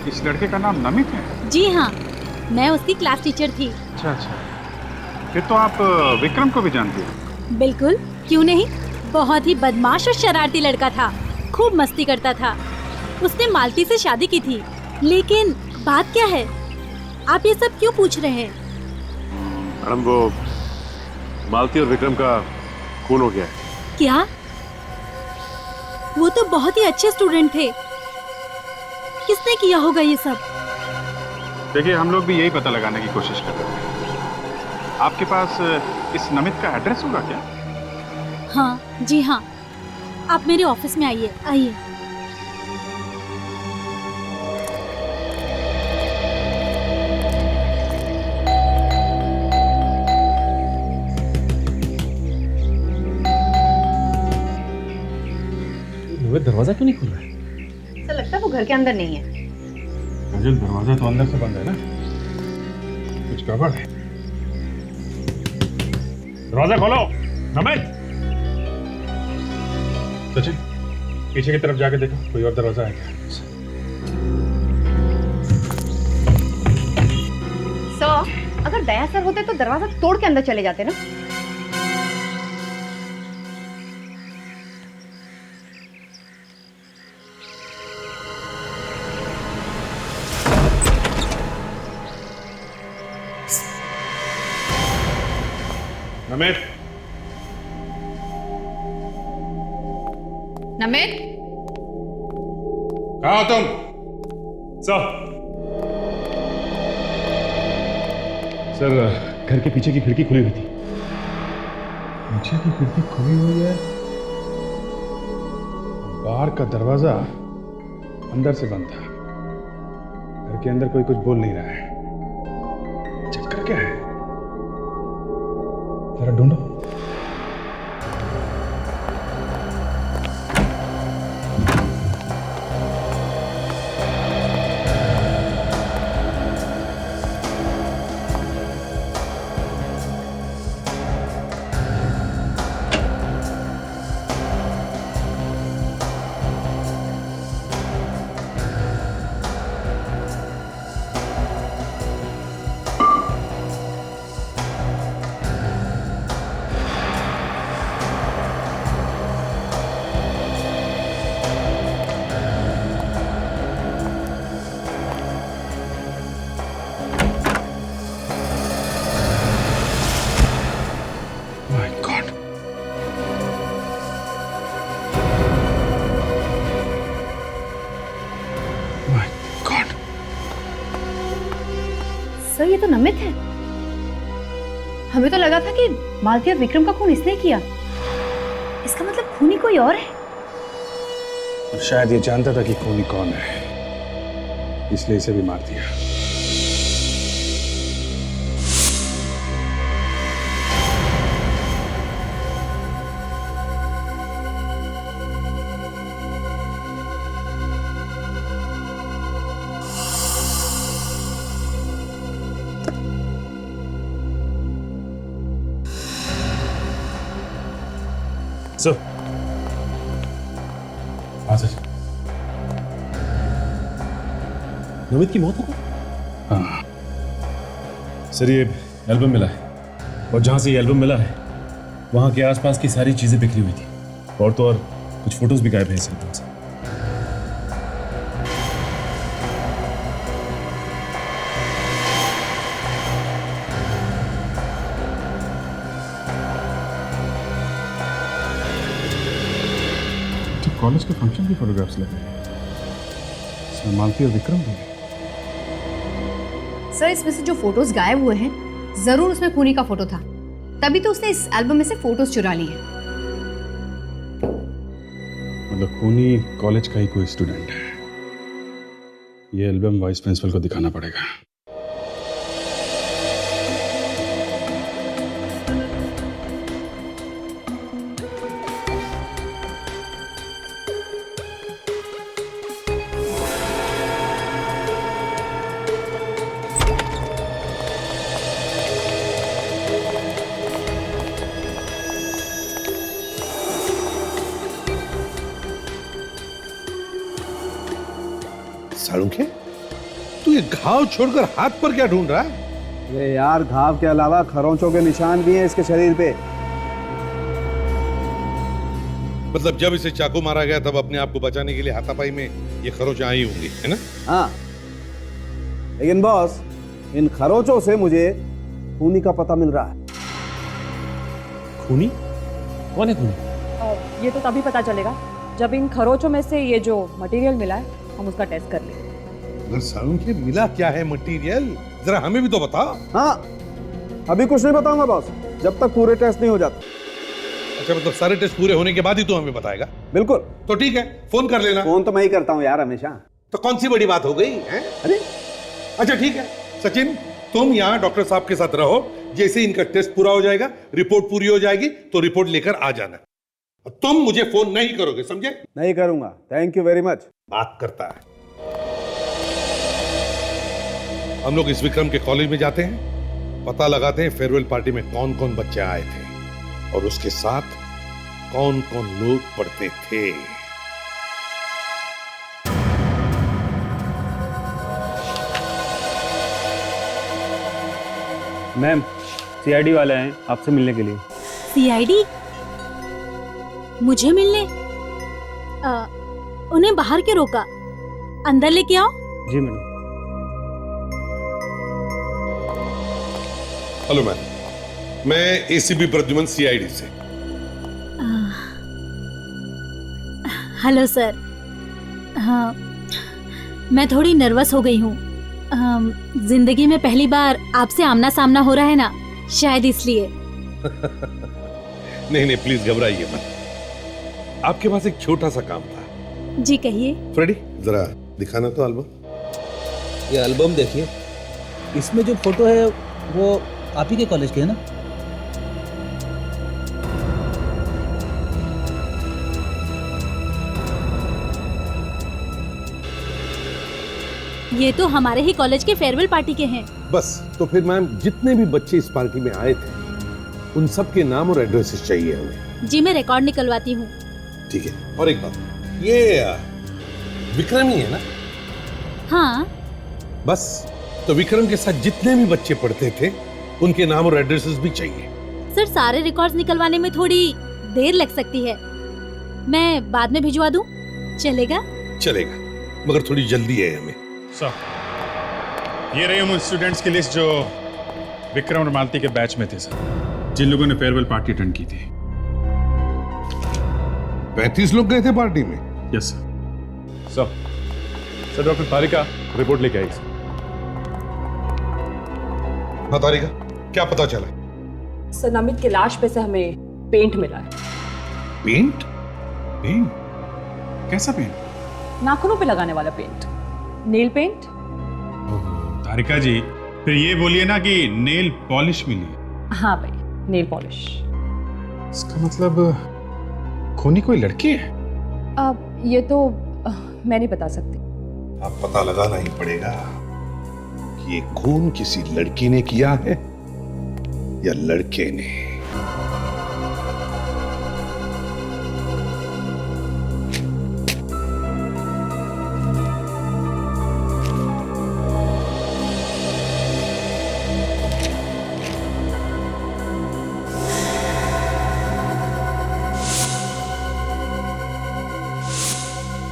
इस लड़के का नाम नमित है? जी हाँ, मैं उसकी क्लास टीचर थी। अच्छा अच्छा, फिर तो आप विक्रम को भी जानती हो? बिल्कुल, क्यों नहीं। बहुत ही बदमाश और शरारती लड़का था, खूब मस्ती करता था। उसने मालती से शादी की थी। लेकिन बात क्या है, आप ये सब क्यों पूछ रहे हैं? मैडम, वो मालती और विक्रम का खून हो गया है। क्या? वो तो बहुत ही अच्छे स्टूडेंट थे। किसने किया होगा ये सब? देखिए, हम लोग भी यही पता लगाने की कोशिश कर रहे हैं। आपके पास इस नमित का एड्रेस होगा क्या? हाँ जी हाँ, आप मेरे ऑफिस में आइए। आइए। दरवाजा क्यों नहीं खुल रहा है? ऐसा लगता है वो घर के अंदर नहीं है। अंजल, दरवाजा तो अंदर से बंद है ना, कुछ गड़बड़ है। दरवाजा खोलो। नमित, सचिन, पीछे की तरफ जाके देखो, कोई और दरवाजा है क्या? सर, अगर दया सर होते तो दरवाजा तोड़ के अंदर चले जाते ना। नमित, नमित, कहाँ हो तुम? सर, घर के पीछे की खिड़की खुली हुई थी। पीछे की खिड़की खुली हुई है, बाहर का दरवाजा अंदर से बंद था। घर के अंदर कोई कुछ बोल नहीं रहा है। चक्कर क्या है? जरा ढूंढो। सर, ये तो नमित है। हमें तो लगा था कि मालती और विक्रम का खून इसने किया। इसका मतलब खूनी कोई और है। और शायद ये जानता था कि खूनी कौन है, इसलिए इसे भी मार दिया। सर, हाँ सर, नमित की मौत हो गई? हाँ सर, ये एल्बम मिला है और जहाँ से ये एल्बम मिला है वहाँ के आसपास की सारी चीज़ें बिखरी हुई थी, और तो और कुछ फोटोज भी गायब हैं इस एल्बम से। कॉलेज के फंक्शन की फोटोग्राफ्स लगे हैं, इसमें मालती और विक्रम भी है। सर, इसमें से जो फोटोज गायब हुए हैं जरूर उसमें खूनी का फोटो था, तभी तो उसने इस एल्बम में से फोटोज चुरा लिए हैं। मतलब खूनी कॉलेज का ही कोई स्टूडेंट है। ये एल्बम वाइस प्रिंसिपल को दिखाना पड़ेगा। सालुंखे, तू ये घाव छोड़कर हाथ पर क्या ढूंढ रहा है? अरे यार, घाव के अलावा खरोंचों के निशान भी हैं इसके शरीर पे। मतलब जब इसे चाकू मारा गया तब अपने आप को बचाने के लिए हाथापाई में ये खरोंच आई होंगी, है ना? हाँ, लेकिन बॉस, इन खरोंचों से मुझे खूनी का पता मिल रहा है। खूनी? कौन है खूनी? ये तो तभी पता चलेगा जब इन खरोचों में से ये जो मटेरियल मिला है हम उसका टेस्ट कर लें। मगर सालुंखे, मिला क्या है मटेरियल? जरा हमें भी तो बता। हाँ, अभी कुछ नहीं बताऊंगा बॉस, जब तक पूरे टेस्ट नहीं हो जाते। अच्छा, मतलब सारे टेस्ट पूरे होने के बाद ही तू हमें बताएगा? बिल्कुल। तो ठीक है, फोन कर लेना। फोन तो मैं ही करता हूँ यार, हमेशा। तो कौन सी बड़ी बात हो गई है? अरे अच्छा ठीक है सचिन, तुम यहाँ डॉक्टर साहब के साथ रहो। जैसे इनका टेस्ट पूरा हो जाएगा, रिपोर्ट पूरी हो जाएगी तो रिपोर्ट लेकर आ जाना। तुम मुझे फोन नहीं करोगे, समझे? नहीं करूंगा। Thank you very much. बात करता है। हम लोग इस विक्रम के कॉलेज में जाते हैं, पता लगाते हैं फेयरवेल पार्टी में कौन कौन बच्चे आए थे और उसके साथ कौन कौन लोग पढ़ते थे। मैम, सीआईडी वाले हैं आपसे मिलने के लिए। सीआईडी? मुझे मिलने? उन्हें बाहर के रोका, अंदर लेके आओ। जी मैडम। हेलो मैम, मैं एसीपी प्रद्युमन सीआईडी से। Hello sir. हाँ, मैं थोड़ी नर्वस हो गई हूँ। जिंदगी में पहली बार आपसे आमना सामना हो रहा है ना, शायद इसलिए। नहीं नहीं, प्लीज घबराइए मत। आपके पास एक छोटा सा काम था। जी कहिए। फ्रेडी, जरा दिखाना तो एल्बम। ये एल्बम देखिए, इसमें जो फोटो है वो आप ही के कॉलेज के है ना? ये तो हमारे ही कॉलेज के फेयरवेल पार्टी के हैं। बस, तो फिर मैम जितने भी बच्चे इस पार्टी में आए थे उन सब के नाम और एड्रेसेस चाहिए हमें। जी मैं रिकॉर्ड निकलवाती हूँ। ठीक है। और एक बात, ये विक्रम ही है ना? हाँ। बस, तो विक्रम के साथ जितने भी बच्चे पढ़ते थे उनके नाम और एड्रेसेस भी चाहिए। सर, सारे रिकॉर्ड्स निकलवाने में थोड़ी देर लग सकती है, मैं बाद में भिजवा दूं? चलेगा? चलेगा, मगर थोड़ी जल्दी है हमें। सर, ये रही उन स्टूडेंट्स की लिस्ट जो विक्रम और मालती के बैच में थे सर, जिन लोगों ने फेयरवेल पार्टी अटेंड की थी। 35 लोग गए थे पार्टी में? Yes sir. सर, डॉक्टर तारिका रिपोर्ट लेके आई सर। हाँ तारिका, क्या पता चला? सर नमित की लाश पे से हमें पेंट मिला है। पेंट? पेंट? कैसा पेंट? नाखूनों पे लगाने वाला पेंट, नेल पेंट। तारिका जी, फिर ये बोलिए ना कि नेल पॉलिश मिली। हाँ भाई, नेल पॉलिश। इसका मतलब खूनी कोई लड़की है? अब ये तो मैं नहीं बता सकती। अब पता लगाना ही पड़ेगा कि ये खून किसी लड़की ने किया है या लड़के ने।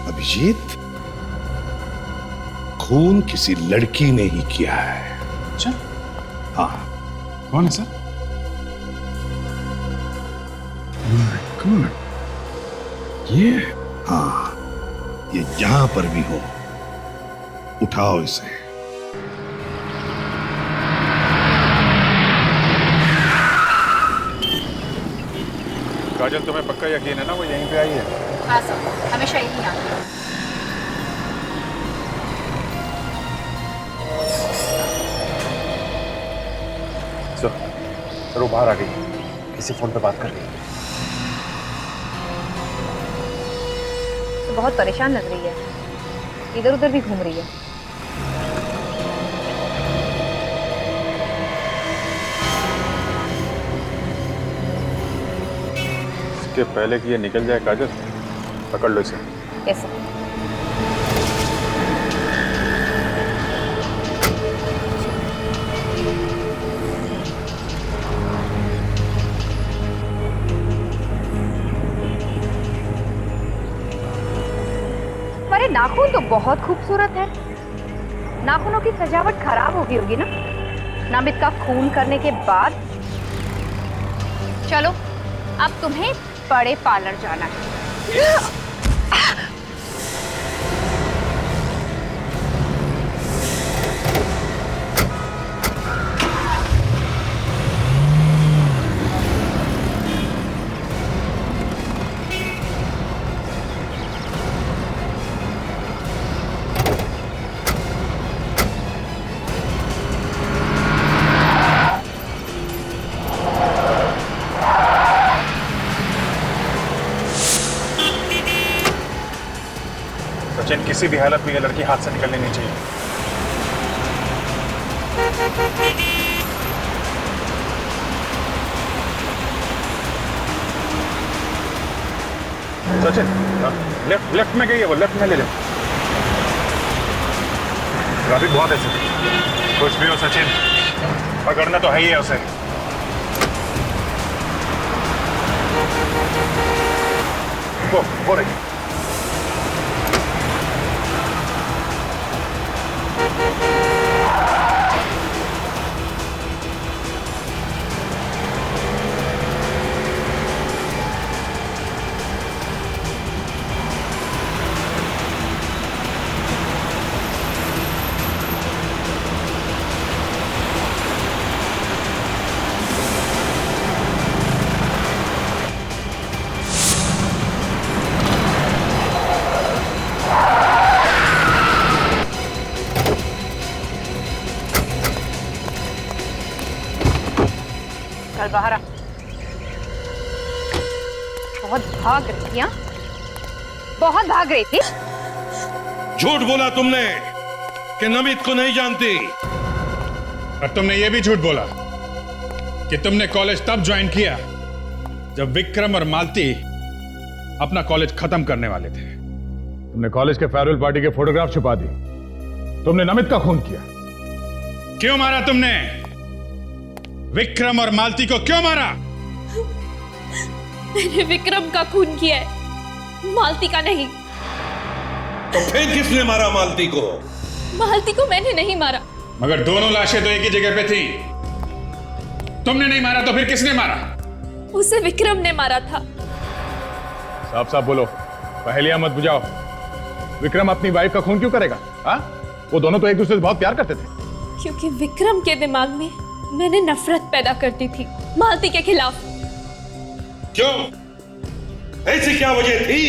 अभिजीत, खून किसी लड़की ने ही किया है। अच्छा? हाँ। कौन है सर? कौन? ये? हाँ, ये जहां पर भी हो, उठाओ इसे। काजल, तुम्हें पक्का यकीन है ना वो यहीं पे आई है? हाँ सर, हमेशा यही आती है। सर वो बाहर आ गई, किसी फोन पे बात कर रही है। तो बहुत परेशान लग रही है, इधर उधर भी घूम रही है। इसके पहले कि ये निकल जाए काजल, पकड़ लो इसे। कैसे? अरे नाखून तो बहुत खूबसूरत है। नाखूनों की सजावट खराब हो गई होगी ना, नमित का खून करने के बाद। चलो, अब तुम्हें बड़े पार्लर जाना है। सचिन, किसी भी हालत में ये लड़की हाथ से निकलनी नहीं चाहिए। सचिन, लेफ्ट में गई है वो, लेफ्ट में ले ले। ट्रैफिक बहुत है सचिन। कुछ भी हो सचिन, पकड़ना तो है ही है उसे। वो हो रही। चल बाहर आ। बहुत भाग रही थी, हाँ? बहुत भाग रही थी। झूठ बोला तुमने कि नमित को नहीं जानती। और तुमने ये भी झूठ बोला कि तुमने कॉलेज तब ज्वाइन किया जब विक्रम और मालती अपना कॉलेज खत्म करने वाले थे। तुमने कॉलेज के फेयरवेल पार्टी के फोटोग्राफ छुपा दी। तुमने नमित का खून किया। क्यों मारा तुमने? विक्रम और मालती को क्यों मारा? मैंने विक्रम का खून किया है, मालती का नहीं। तो फिर किसने मारा मालती को? मालती को मैंने नहीं मारा। मगर दोनों लाशें तो एक ही जगह पे थी। तुमने नहीं मारा तो फिर किसने मारा? उसे विक्रम ने मारा था। साफ साफ बोलो, पहेलियां मत बुझाओ। विक्रम अपनी वाइफ का खून क्यों करेगा? हाँ? वो दोनों तो एक दूसरे से बहुत प्यार करते थे। क्योंकि विक्रम के दिमाग में मैंने नफरत पैदा कर दी थी मालती के खिलाफ। क्यों? ऐसी क्या वजह थी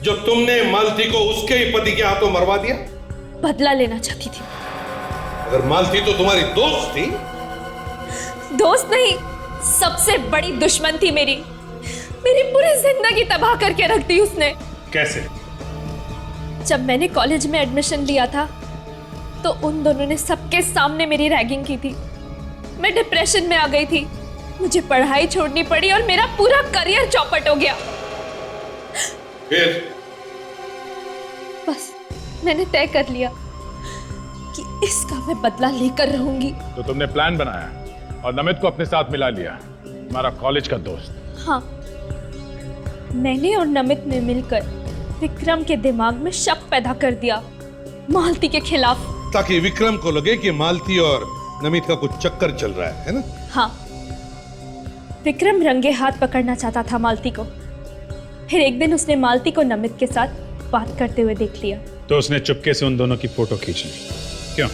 जो तुमने मालती को उसके ही पति के हाथों मरवा दिया? बदला लेना चाहती थी। अगर मालती तो तुम्हारी दोस्त थी। दोस्त नहीं, सबसे बड़ी दुश्मन थी मेरी। मेरी पूरी जिंदगी तबाह करके रख दी उसने। कैसे? जब मैंने कॉलेज में एडमिशन लिया था तो उन दोनों ने सबके सामने मेरी रैगिंग की थी। मैं डिप्रेशन में आ गई थी, मुझे पढ़ाई छोड़नी पड़ी और मेरा पूरा करियर चौपट हो गया। फिर? बस मैंने तय कर लिया कि इसका मैं बदला लेकर रहूंगी। तो तुमने प्लान बनाया और नमित को अपने साथ मिला लिया, हमारा कॉलेज का दोस्त। हाँ, मैंने और नमित ने मिलकर विक्रम के दिमाग में शक पैदा कर दिया मालती के खिलाफ, ताकि विक्रम को लगे कि मालती और नमित का कुछ चक्कर चल रहा है ना? हाँ, विक्रम रंगे हाथ पकड़ना चाहता था मालती को। फिर एक दिन उसने मालती को नमित के साथ बात करते हुए देख लिया। तो उसने चुपके से उन दोनों की फोटो खींच ली, क्यों?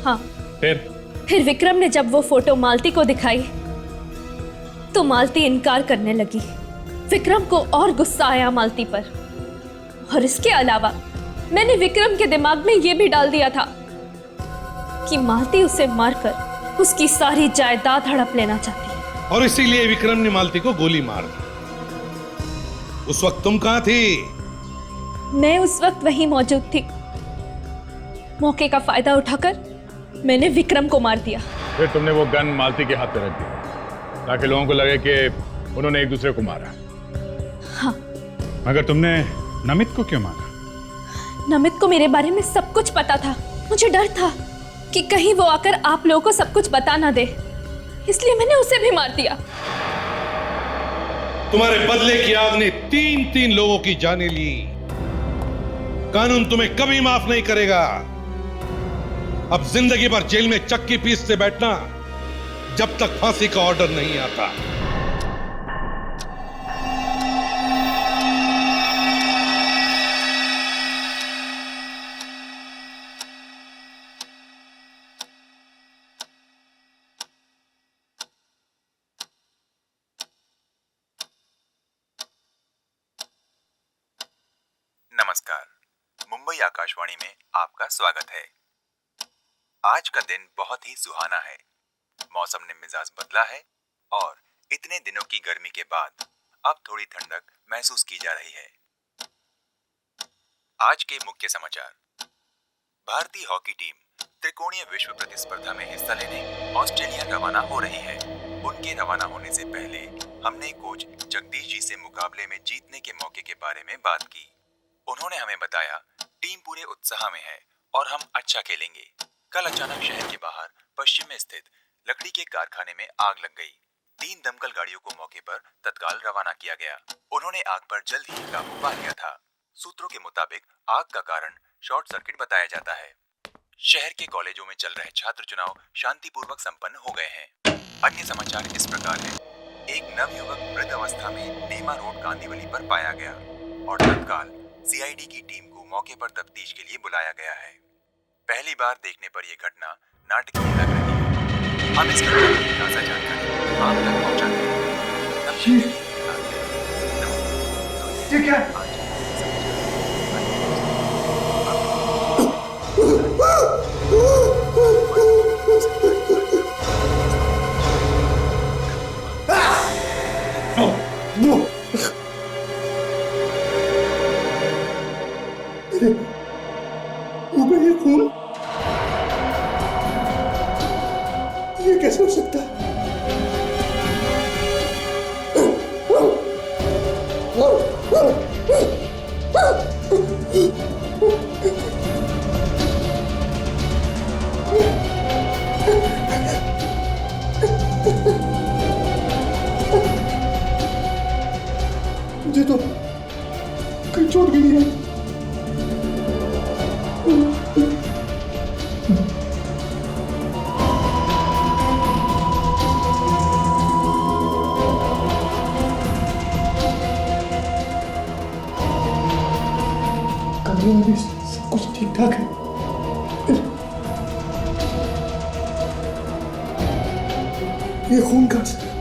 हाँ। फिर विक्रम ने जब वो फोटो मालती को दिखाई तो मालती इनकार करने लगी। विक्रम को और गुस्सा आया मालती पर, और इसके अलावा मैंने विक्रम के दिमाग में ये भी डाल दिया था कि मालती उसे मारकर उसकी सारी जायदाद हड़प लेना चाहती है। और इसीलिए विक्रम ने मालती को गोली मार दी। उस वक्त तुम कहां थी? मैं उस वक्त वहीं मौजूद थी। मौके का फायदा उठाकर मैंने विक्रम को मार दिया। फिर तुमने वो गन मालती के हाथ पे रख दिया ताकि लोगों को लगे कि उन्होंने एक दूसरे को मारा। हाँ। मगर तुमने नमित को क्यों मारा? नमित को मेरे बारे में सब कुछ पता था। मुझे डर था कि कहीं वो आकर आप लोगों को सब कुछ बता ना दे, इसलिए मैंने उसे भी मार दिया। तुम्हारे बदले की आग ने 3 लोगों की जानें ली। कानून तुम्हें कभी माफ नहीं करेगा। अब जिंदगी भर जेल में चक्की पीसते बैठना जब तक फांसी का ऑर्डर नहीं आता। नमस्कार, मुंबई आकाशवाणी में आपका स्वागत है। आज का दिन बहुत ही सुहाना है। मौसम ने मिजाज बदला है और इतने दिनों की गर्मी के बाद अब थोड़ी ठंडक महसूस की जा रही है। आज के मुख्य समाचार। भारतीय हॉकी टीम त्रिकोणीय विश्व प्रतिस्पर्धा में हिस्सा लेने ऑस्ट्रेलिया रवाना हो रही है। उनके रवाना होने से पहले हमने कोच जगदीश जी से मुकाबले में जीतने के मौके के बारे में बात की। उन्होंने हमें बताया टीम पूरे उत्साह में है और हम अच्छा खेलेंगे। कल अचानक शहर के बाहर पश्चिम में स्थित लकड़ी के कारखाने में आग लग गई। 3 दमकल गाड़ियों को मौके पर तत्काल रवाना किया गया। उन्होंने आग पर जल्द ही काबू पा लिया था। सूत्रों के मुताबिक आग का कारण शॉर्ट सर्किट बताया जाता है। शहर के कॉलेजों में चल रहे छात्र चुनाव शांतिपूर्वक संपन्न हो गए हैं। अन्य समाचार इस प्रकार है। एक नवयुवक वृद्ध अवस्था में नेमा रोड कांदीवली पर पाया गया और तत्काल सीआईडी की टीम को मौके पर तफ्तीश के लिए बुलाया गया है। पहली बार देखने पर यह घटना नाटकीय लग रही है। हम इस घटना की ताजा जानकारी आप तक पहुंचाते हैं। ये क्या? ये खून, ये कैसे हो सकता है? मुझे तो कहीं चोट भी नहीं है। ये खून कहां से?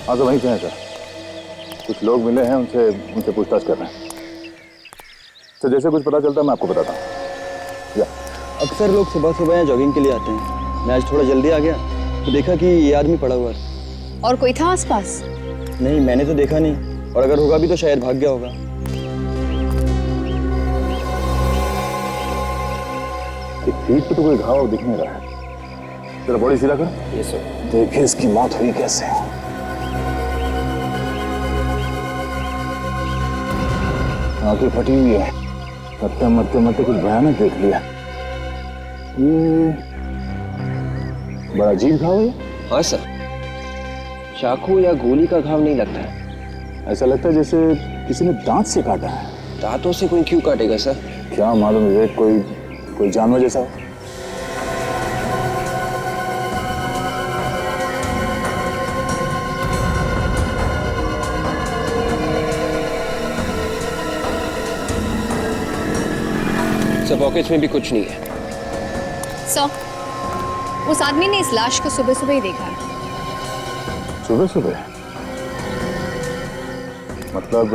हाँ तो वहीं पे हैं सर। कुछ लोग मिले हैं, उनसे पूछताछ कर रहे हैं। तो जैसे कुछ पता चलता है मैं आपको बताता हूँ। अक्सर लोग सुबह सुबह यहाँ जॉगिंग के लिए आते हैं। मैं आज थोड़ा जल्दी आ गया तो देखा कि ये आदमी पड़ा हुआ है। और कोई था आसपास? नहीं, मैंने तो देखा नहीं, और अगर होगा भी तो शायद भाग गया होगा। एक पीठ पे तो कोई घाव दिख नहीं रहा है। तेरा बॉडी सीधा कर। Yes sir. देखिए इसकी मौत हुई कैसे। आंखें फटी हुई है, मरते मरते कुछ भयानक देख लिया। ये बड़ा अजीब घाव है। हाँ सर, चाकू या गोली का घाव नहीं लगता है। ऐसा लगता है जैसे किसी ने दांत से काटा है। दांतों से कोई क्यों काटेगा सर? क्या मालूम, विवेक, कोई जानवर जैसा हो। सब पॉकेट्स में भी कुछ नहीं है। उस आदमी ने इस लाश को सुबह सुबह ही देखा है। सुबह सुबह? मतलब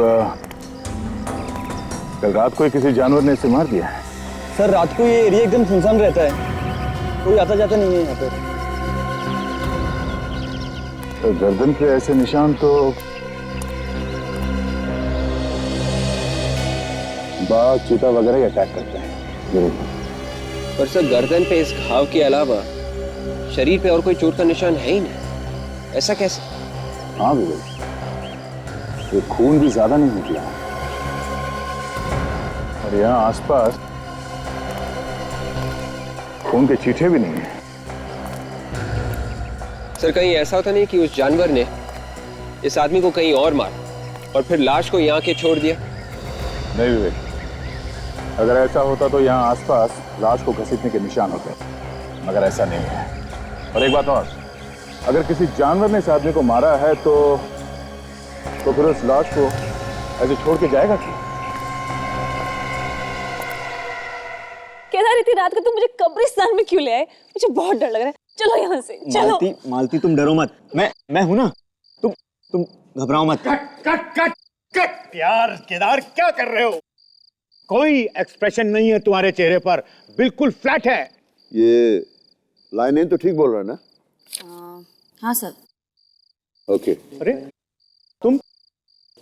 कल रात को किसी जानवर ने इसे मार दिया है? सर, रात को ये एरिया एकदम सुनसान रहता है, कोई आता जाता नहीं है यहाँ पे। तो गर्दन पे ऐसे निशान तो बाघ, चीता वगैरह ही अटैक करते हैं। पर सर, गर्दन पे इस घाव के अलावा शरीर पे और कोई चोट का निशान है ही नहीं। ऐसा कैसे? हाँ विवेक, ये खून भी ज्यादा नहीं निकला और यहाँ आसपास खून के छींटे भी नहीं है। सर, कहीं ऐसा होता नहीं कि उस जानवर ने इस आदमी को कहीं और मारा और फिर लाश को यहाँ के छोड़ दिया? नहीं विवेक, अगर ऐसा होता तो यहाँ आसपास लाश को घसीटने के निशान होते, मगर ऐसा नहीं है। और एक बात और, अगर किसी जानवर ने इस आदमी को मारा है तो फिर उस लाश को ऐसे छोड़ के जाएगा क्यों? केदार, इतनी रात को तुम मुझे कब्रिस्तान में क्यों ले आए? मुझे बहुत डर लग रहा है। चलो यहाँ से, चलो। मालती तुम डरो मत, मैं हूं ना। तुम घबराओ मत। कट यार, केदार क्या कर रहे हो? कोई एक्सप्रेशन नहीं है तुम्हारे चेहरे पर, बिल्कुल फ्लैट है। ये लाइनें तो ठीक बोल रहा है ना? हाँ सर। ओके। अरे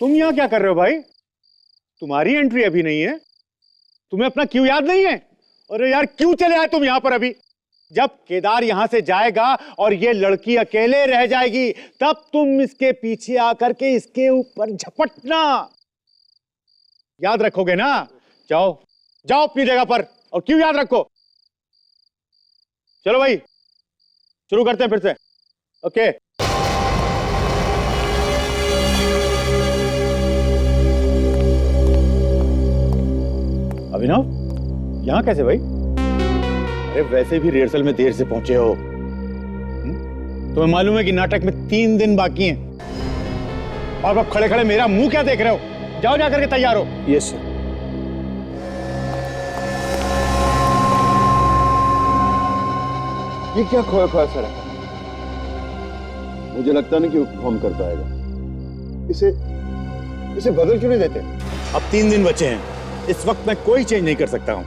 तुम यहाँ क्या कर रहे हो भाई? तुम्हारी एंट्री अभी नहीं है। तुम्हें अपना क्यों याद नहीं है? अरे यार, क्यों चले आए तुम यहाँ पर अभी? जब केदार यहाँ से जाएगा और ये लड़की अकेले रह जाएगी, तब तुम इसके पीछे आकर के इसके ऊपर झपटना। याद रखोगे ना? जाओ जाओ अपनी जगह पर। और क्यों याद रखो? चलो भाई, शुरू करते हैं फिर से। ओके। अभिनव, यहां कैसे भाई? अरे वैसे भी रिहर्सल में देर से पहुंचे हो। तुम्हें मालूम है कि नाटक में 3 दिन बाकी हैं। और अब खड़े खड़े मेरा मुंह क्या देख रहे हो? जाओ जाकर के तैयार हो। Yes sir. ये क्या खोया खोया सर है? मुझे लगता नहीं कि वो परफॉर्म कर पाएगा। इसे बदल क्यों नहीं देते? अब 3 दिन बचे हैं। इस वक्त मैं कोई चेंज नहीं कर सकता हूं।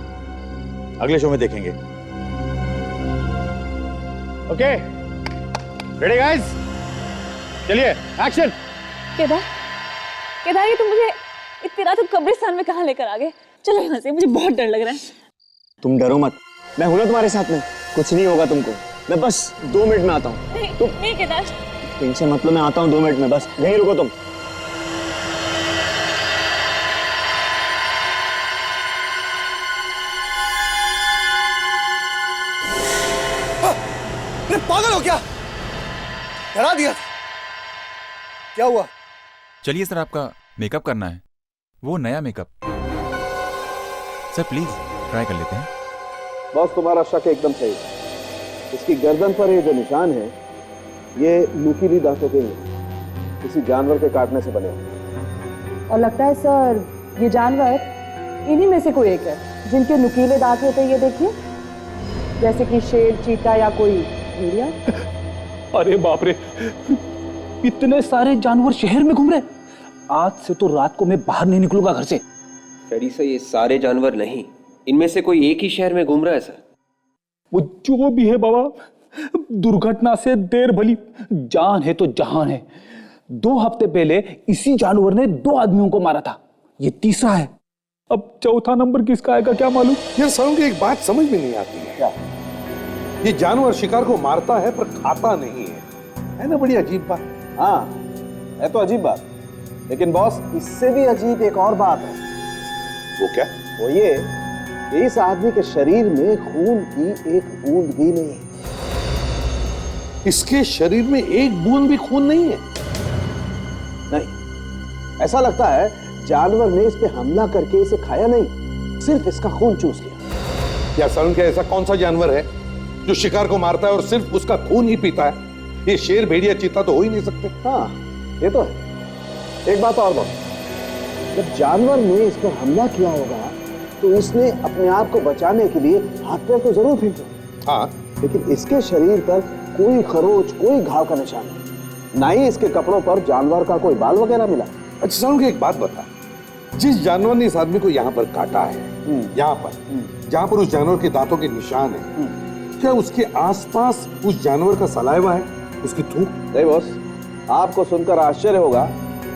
अगले शो में देखेंगे। Okay, ready guys? चलिए, एक्शन। केदार, ये तुम मुझे इतनी रात को कब्रिस्तान में कहाँ लेकर आ गए? चलो यहाँ से, मुझे बहुत डर लग रहा है। तुम डरो मत, मैं हूं ना तुम्हारे साथ में। कुछ नहीं होगा तुमको। मैं बस 2 मिनट में आता हूँ। नहीं केदार, टेंशन मतलब, मैं आता हूँ 2 मिनट में, बस यहीं रुको तुम। पागल हो क्या? डरा दिया। क्या हुआ? चलिए सर, आपका मेकअप करना है, वो नया मेकअप। सर प्लीज ट्राई कर लेते हैं। बॉस, तुम्हारा शक एकदम सही। इसकी गर्दन पर ये जो निशान है, ये नुकीली दांतों के हैं, किसी जानवर के काटने से बने हैं। और लगता है सर ये जानवर इन्हीं में से कोई एक है जिनके नुकीले दांत होते हैं, ये देखिए, जैसे कि शेर, चीता या कोई भेड़िया। अरे बाप रे, इतने सारे जानवर शहर में घूम रहे। आज से तो रात को मैं बाहर नहीं निकलूंगा घर से। डैडी सर, ये सारे जानवर नहीं, इनमें से कोई एक ही शहर में घूम रहा है सर। वो जो भी है बाबा, दुर्घटना से देर भली, जान है तो जहान है। 2 हफ्ते पहले इसी जानवर ने 2 आदमियों को मारा था, ये तीसरा है। अब चौथा नंबर किसका आएगा क्या मालूम। यार साउंड की एक बात समझ में नहीं आती है। क्या? ये जानवर शिकार को मारता है पर खाता नहीं है ना? बड़ी अजीब बात। हाँ, है तो अजीब बात, लेकिन बॉस इससे भी अजीब एक और बात है। वो क्या? वो ये कि इस आदमी के शरीर में खून की एक बूंद भी नहीं है। इसके शरीर में एक बूंद भी खून नहीं है? नहीं, ऐसा लगता है जानवर ने इस पे हमला करके इसे खाया नहीं, सिर्फ इसका खून चूस लिया। क्या साउंड, क्या ऐसा कौन सा जानवर है जो शिकार को मारता है और सिर्फ उसका खून ही पीता है? ये शेर, भेड़िया, चीता तो हो ही नहीं सकते। हाँ, ये तो है। एक बात और बॉस, जब जानवर ने इस पर हमला किया होगा तो इसने अपने आप को बचाने के लिए हाथ पैर तो जरूर फेंके। हाँ, लेकिन इसके शरीर पर कोई खरोच, कोई घाव का निशान नहीं, ना ही इसके कपड़ों पर जानवर का कोई बाल वगैरह मिला। अच्छा साउंड, एक बात बता, जिस जानवर ने इस आदमी को यहाँ पर काटा है, यहाँ पर जहाँ पर उस जानवर के दांतों के निशान है, क्या उसके आसपास उस जानवर का सलाइवा है, उसकी थूक? नहीं बॉस, आपको सुनकर आश्चर्य होगा,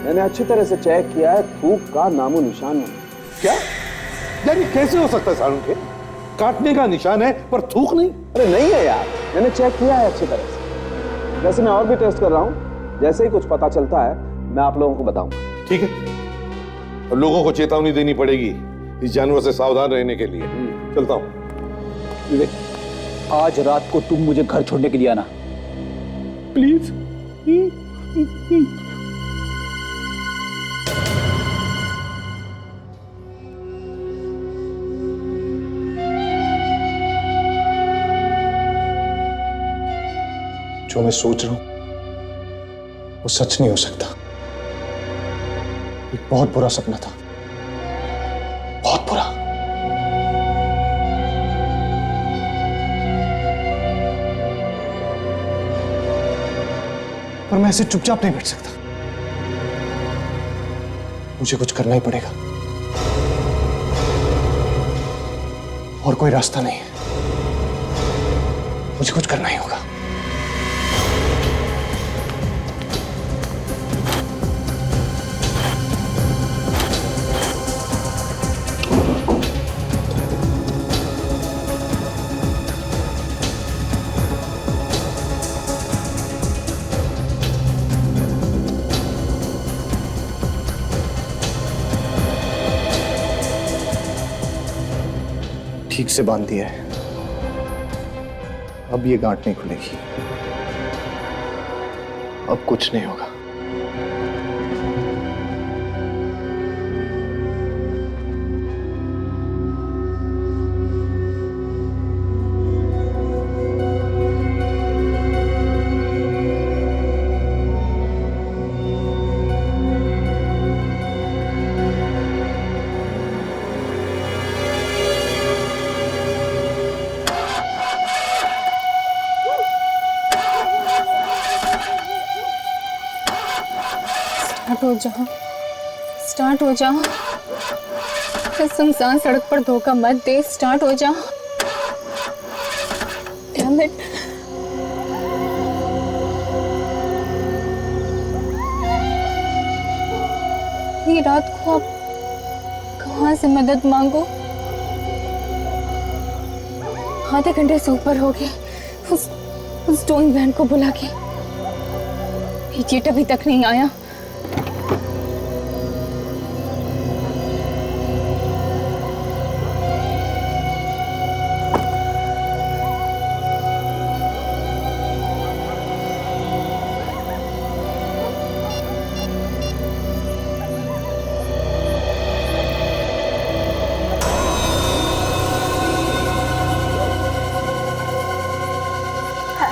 मैंने अच्छी तरह से चेक किया है, थूक का नामो निशान नहीं। क्या यार, ये कैसे हो सकता है सारुण के? काटने का निशान है पर थूक नहीं? अरे नहीं है यार, मैंने चेक किया है अच्छी तरह से। वैसे मैं और भी टेस्ट कर रहा हूँ, जैसे ही कुछ पता चलता है मैं आप लोगों को बताऊंगा। ठीक है, और लोगों को चेतावनी देनी पड़ेगी इस जानवर से सावधान रहने के लिए। चलता हूँ। विवेक, आज रात को तुम मुझे घर छोड़ने के लिए आना प्लीज। जो मैं सोच रहा हूं वो सच नहीं हो सकता। एक बहुत बुरा सपना था, बहुत बुरा। पर मैं ऐसे चुपचाप नहीं बैठ सकता, मुझे कुछ करना ही पड़ेगा और कोई रास्ता नहीं है, मुझे कुछ करना ही होगा। ठीक से बांध दिया है, अब ये गांठ नहीं खुलेगी, अब कुछ नहीं होगा। स्टार्ट हो जाओ, इस सुनसान सड़क पर धोखा मत दे, स्टार्ट हो जाओ। Damn it. ये रात को आप कहाँ से मदद मांगो? आधे घंटे से ऊपर हो गए उस टोइंग वैन को बुला के, ये अभी तक नहीं आया।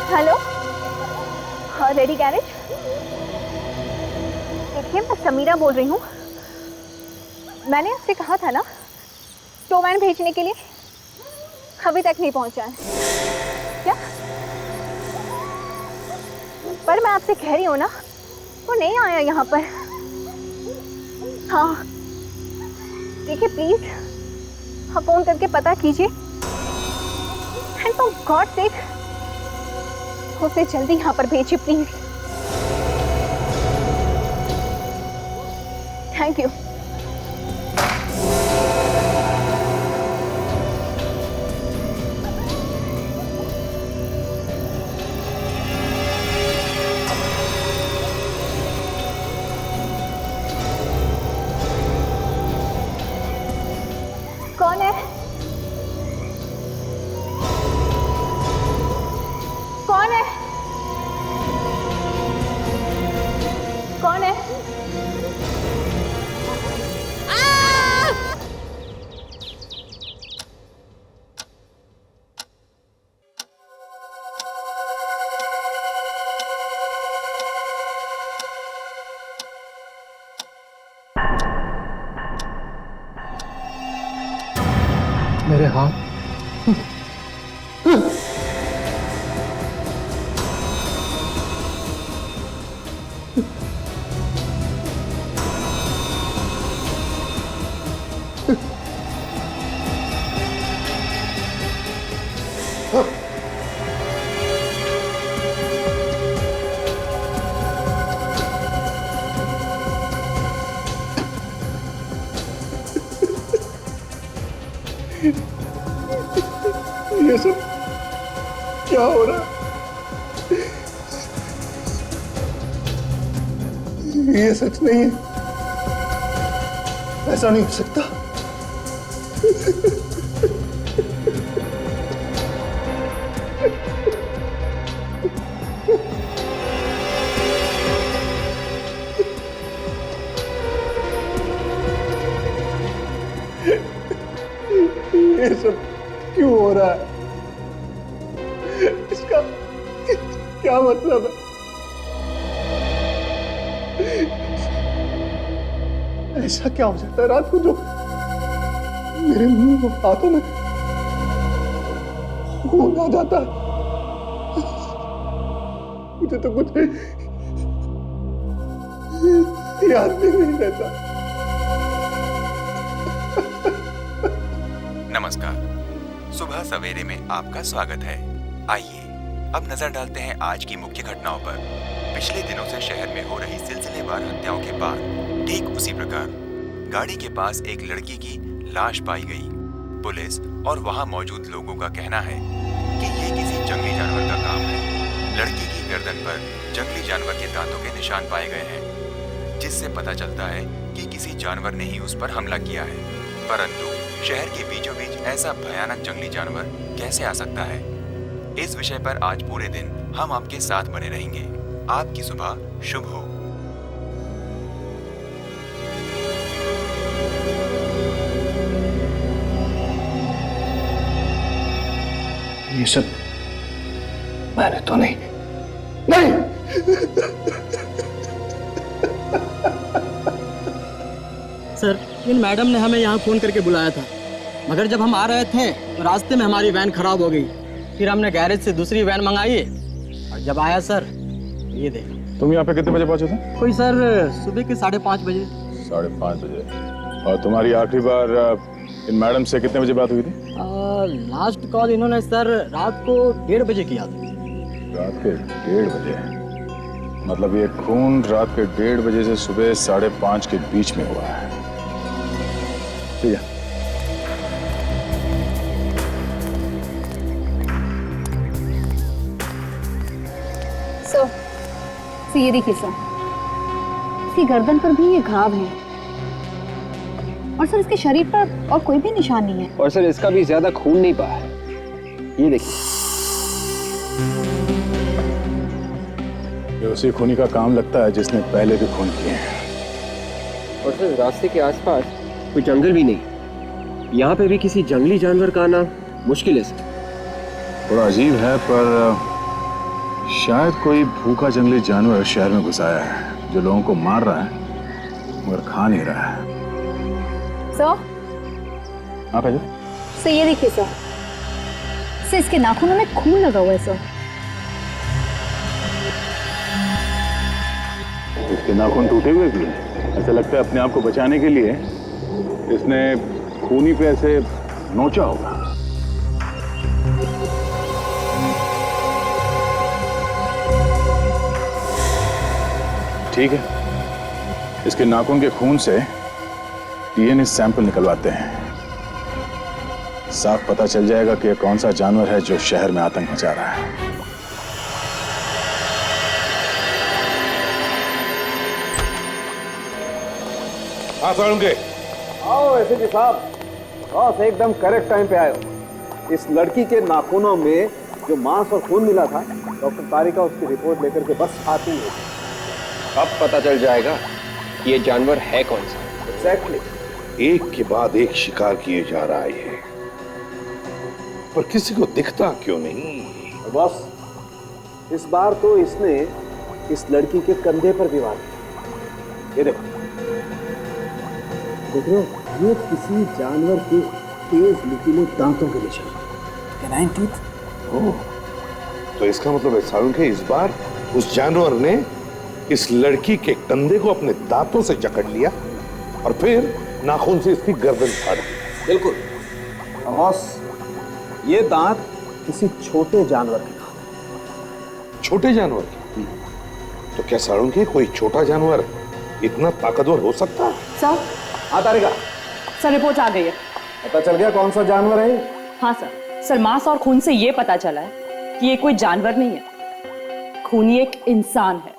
हेलो, हाँ रेडी गैरेज। देखिए मैं समीरा बोल रही हूँ, मैंने आपसे कहा था ना टो वैन भेजने के लिए, अभी तक नहीं पहुंचा है क्या? पर मैं आपसे कह रही हूँ ना, वो नहीं आया यहाँ पर। हाँ देखिए प्लीज, हाँ फोन करके पता कीजिए, एंड फॉर गॉड सेक उसे जल्दी यहाँ पर भेजिए प्लीज। Thank you. कौन है? कौन है? कौन है? मेरे हाथ। ये सब क्या हो रहा है? ये सच नहीं है, ऐसा नहीं हो सकता। ये सब क्यों हो रहा है? इसका क्या मतलब है? ऐसा क्या हो सकता है रात को जो मेरे मुंह और हाथों में खून आ जाता है? मुझे तो कुछ याद भी नहीं रहता। नमस्कार, सुबह सवेरे में आपका स्वागत है। आइए अब नजर डालते हैं आज की मुख्य घटनाओं पर। पिछले दिनों से शहर में हो रही सिलसिलेवार हत्याओं के बाद ठीक उसी प्रकार गाड़ी के पास एक लड़की की लाश पाई गई। पुलिस और वहां मौजूद लोगों का कहना है कि ये किसी जंगली जानवर का काम है। लड़की की गर्दन पर जंगली जानवर के दांतों के निशान पाए गए हैं, जिससे पता चलता है कि किसी जानवर ने ही उस पर हमला किया है। परंतु शहर के बीचों बीच ऐसा भयानक जंगली जानवर कैसे आ सकता है? इस विषय पर आज पूरे दिन हम आपके साथ बने रहेंगे। आपकी सुबह शुभ हो। ये सब मैंने तो नहीं। सर, इन मैडम ने हमें यहाँ फोन करके बुलाया था, मगर जब हम आ रहे थे तो रास्ते में हमारी वैन खराब हो गई। फिर हमने गैरेज से दूसरी वैन मंगाई और जब आया सर ये देखो। तुम यहाँ पे कितने बजे पहुंचे थे? कोई सर सुबह के 5:30 बजे। 5:30 बजे। और तुम्हारी आखिरी बार इन मैडम से कितने बजे बात हुई थी? लास्ट कॉल इन्होंने सर रात को 1:30 बजे किया था। रात के 1:30 बजे? मतलब ये खून रात के 1:30 बजे से सुबह 5:30 के बीच में हुआ है। ठीक है। सो ये देखिए सर, इसकी गर्दन पर भी ये घाव है और सर इसके शरीर पर और कोई भी निशान नहीं है। और सर इसका भी ज्यादा खून नहीं बहा है, ये देखिए। ये उसी खूनी का काम लगता है जिसने पहले भी खून किए हैं। और सर रास्ते के आसपास कोई जंगल भी नहीं, यहाँ पे भी किसी जंगली जानवर का आना मुश्किल है सर। थोड़ा अजीब है, पर शायद कोई भूखा जंगली जानवर शहर में घुस आया है जो लोगों को मार रहा है मगर खा नहीं रहा है। सर हाँ भाई, सर ये देखिए सर, इसके नाखूनों में खून लगा हुआ है सर। इसके नाखून टूटे हुए भी हैं। ऐसा लगता है अपने आप को बचाने के लिए इसने खूनी पे ऐसे नोचा होगा। ठीक है, इसके नाखून के खून से डीएनए सैंपल निकलवाते हैं। साफ पता चल जाएगा कि कौन सा जानवर है जो शहर में आतंक मचा रहा है। हाँ साळुंके, आओ ऐसे जी साहब, बस एकदम करेक्ट टाइम पे आए हो। इस लड़की के नाखूनों में जो मांस और खून मिला था, डॉक्टर तारिका उसकी रिपोर्ट लेकर के बस आती है। अब पता चल जाएगा कि ये जानवर है कौन सा। एग्जैक्टली। एक के बाद एक शिकार किए जा रहा है ये, पर किसी को दिखता क्यों नहीं? बस इस बार तो इसने इस लड़की के कंधे पर भी वार किया। ये देखो, देख रहे हो, ये किसी जानवर के तेज नुकीले दांतों के निशान। Canine teeth. ओह, तो इसका मतलब है साळुंके, इस बार उस जानवर ने इस लड़की के कंधे को अपने दांतों से जकड़ लिया और फिर नाखून से इसकी गर्दन फाड़ दी। बिल्कुल बॉस, ये दांत किसी छोटे जानवर के दांत हैं। छोटे जानवर के? तो क्या साळुंके कोई छोटा जानवर इतना ताकतवर हो सकता है? सर, हाँ तारिका, सर रिपोर्ट आ गई है। पता चल गया कौन सा जानवर है? हाँ सर, मांस और खून से ये पता चला है कि ये कोई जानवर नहीं है, खूनी एक इंसान है।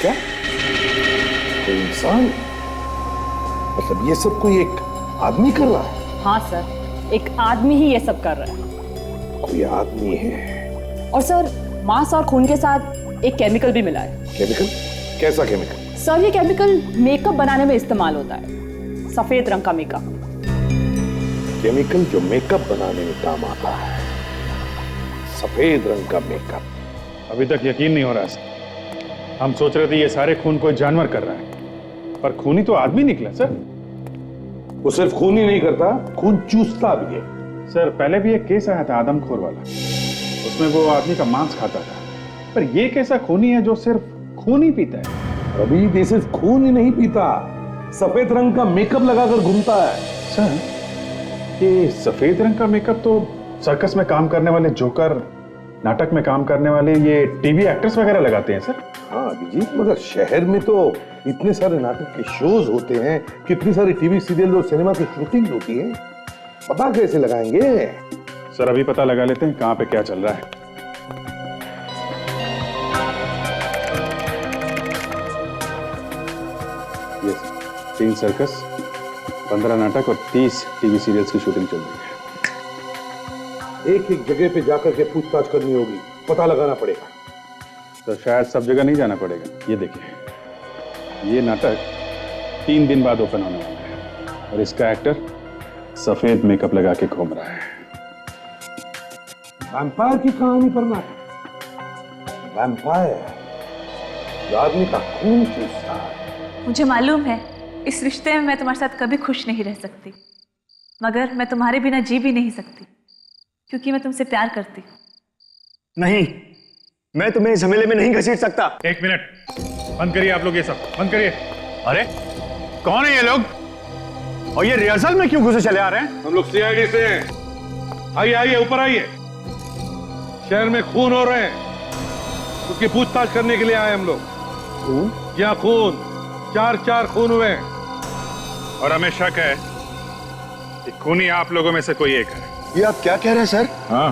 क्या? कोई इंसान? मतलब ये सब कोई एक आदमी कर रहा है? हाँ सर, एक आदमी ही ये सब कर रहा है। कोई आदमी है? और सर, मांस और खून के साथ एक केमिकल भी मिला है। केमिकल? कैसा केमिकल? सर, ये केमिकल मेकअप बनाने में इस्तेमाल होता है, सफेद रंग का मेकअप। केमिकल जो मेकअप बनाने में काम आता है, सफेद रंग का मेकअप। अभी तक यकीन नहीं हो रहा सर। हम सोच रहे थे ये सारे खून कोई जानवर कर रहा है, पर खूनी तो आदमी निकला सर। वो सिर्फ खून ही नहीं करता, खून चूसता भी है। सर, पहले भी एक केस आया था आदमखोर वाला, उसमें वो आदमी का मांस खाता था, पर ये कैसा खूनी है जो सिर्फ खून ही पीता है? अभी ये सिर्फ खून ही नहीं पीता, सफेद रंग का मेकअप लगाकर घूमता है। सर, ये सफेद रंग का मेकअप तो सर्कस में काम करने वाले जोकर, नाटक में काम करने वाले ये टीवी एक्टर्स वगैरह लगाते हैं सर। हाँ अभिजीत, मगर शहर में तो इतने सारे नाटक के शोज होते हैं, कितनी सारी टीवी सीरियल और सिनेमा की शूटिंग होती है, पता कैसे लगाएंगे? सर, अभी पता लगा लेते हैं कहाँ पे क्या चल रहा है। ये 3 सर्कस, 15 नाटक और 30 टीवी सीरियल्स की शूटिंग चल रही है। एक एक जगह पे जाकर के पूछताछ करनी होगी, पता लगाना पड़ेगा। तो शायद सब जगह नहीं जाना पड़ेगा। ये देखिए, ये नाटक 3 दिन बाद ओपन होने वाला है और इसका एक्टर सफेद मेकअप लगा के घूम रहा है। वैम्पायर की कहानी पर नाटक। वैम्पायर जो आदमी का खून चूसता है। मुझे मालूम है इस रिश्ते में मैं तुम्हारे साथ कभी खुश नहीं रह सकती, मगर मैं तुम्हारे बिना जी भी नहीं सकती, क्योंकि मैं तुमसे प्यार करती हूँ। नहीं, मैं तुम्हें झमेले में नहीं घसीट सकता। 1 मिनट, बंद करिए आप लोग, ये सब बंद करिए। अरे कौन है ये लोग, और ये रिहर्सल में क्यों घुसे चले आ रहे हैं? हम लोग सीआईडी से हैं। आइए आइए, ऊपर आइए। शहर में खून हो रहे हैं, उसकी पूछताछ करने के लिए आए हम लोग। खून? क्या खून? 4 खून हुए हैं और हमें शक है कि खूनी आप लोगों में से कोई एक है। ये आप क्या कह रहे हैं सर? हाँ,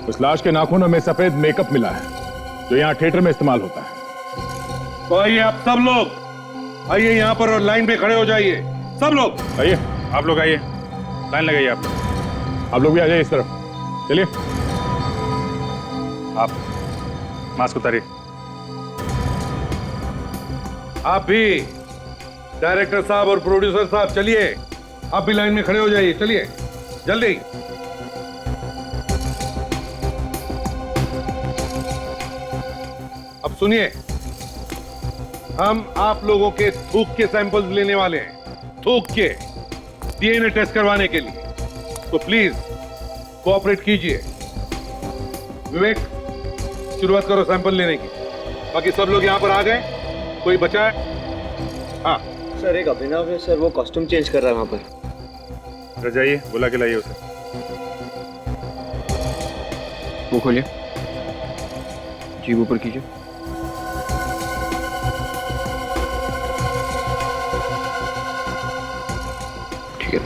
उस लाश के नाखूनों में सफेद मेकअप मिला है जो यहाँ थिएटर में इस्तेमाल होता है। तो आइए आप सब लोग, आइए यहाँ पर और लाइन पे खड़े हो जाइए। सब लोग आइए, आप लोग आइए, लाइन लगाइए। आप लोग भी आ जाइए इस तरफ। चलिए, आप मास्क उतारिए। आप भी, डायरेक्टर साहब और प्रोड्यूसर साहब, चलिए आप भी लाइन में खड़े हो जाइए। चलिए जल्दी। अब सुनिए, हम आप लोगों के थूक के सैंपल्स लेने वाले हैं। थूक के। डीएनए टेस्ट करवाने के लिए, तो प्लीज कोऑपरेट कीजिए। विवेक, शुरुआत करो सैंपल लेने की। बाकी सब लोग यहाँ पर आ गए? कोई बचा है? हाँ सर, एक अभिनव है सर, वो कॉस्ट्यूम चेंज कर रहा है वहां पर। जाइए, बुला के लाइए उसे। वो खोलिए, जीभ ऊपर कीजिए। ठीक है।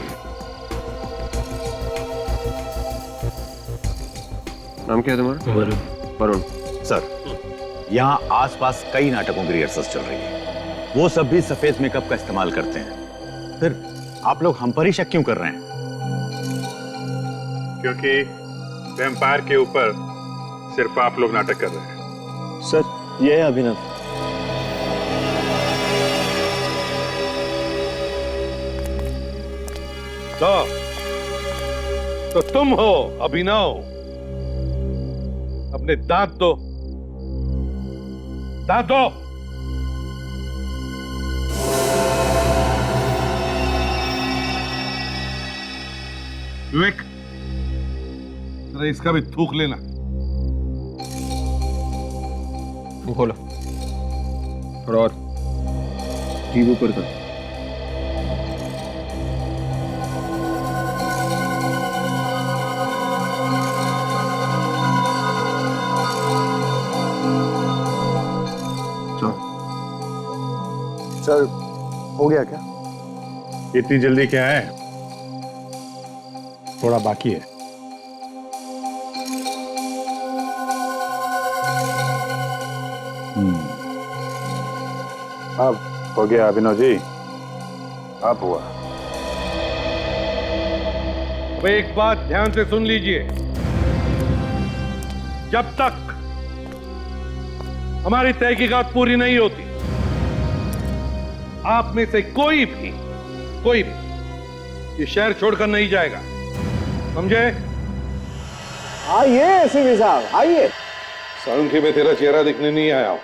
नाम क्या है तुम्हारा? वरुण। सर, यहाँ आसपास कई नाटकों की रिहर्सल चल रही है। वो सब भी सफेद मेकअप का इस्तेमाल करते हैं। फिर आप लोग हम पर ही शक क्यों कर रहे हैं? क्योंकि वैम्पायर के ऊपर सिर्फ आप लोग नाटक कर रहे हैं। सर, ये है अभिनव। तो तुम हो अभिनव? अपने दांत दो, दांत दो। विवेक, जरा इसका भी थूक लेना। वो खोलो, थोड़ा और, जीभ ऊपर कर। सर, हो गया क्या? इतनी जल्दी क्या है? थोड़ा बाकी है। अब हो गया अभिनव जी, अब हुआ। अब एक बात ध्यान से सुन लीजिए। जब तक हमारी तहकीकात पूरी नहीं होती, आप में से कोई भी ये शहर छोड़कर नहीं जाएगा, समझे? आइए एसीपी साहब, आइए। साळुंखे, मैं तेरा चेहरा दिखने नहीं आया हूं।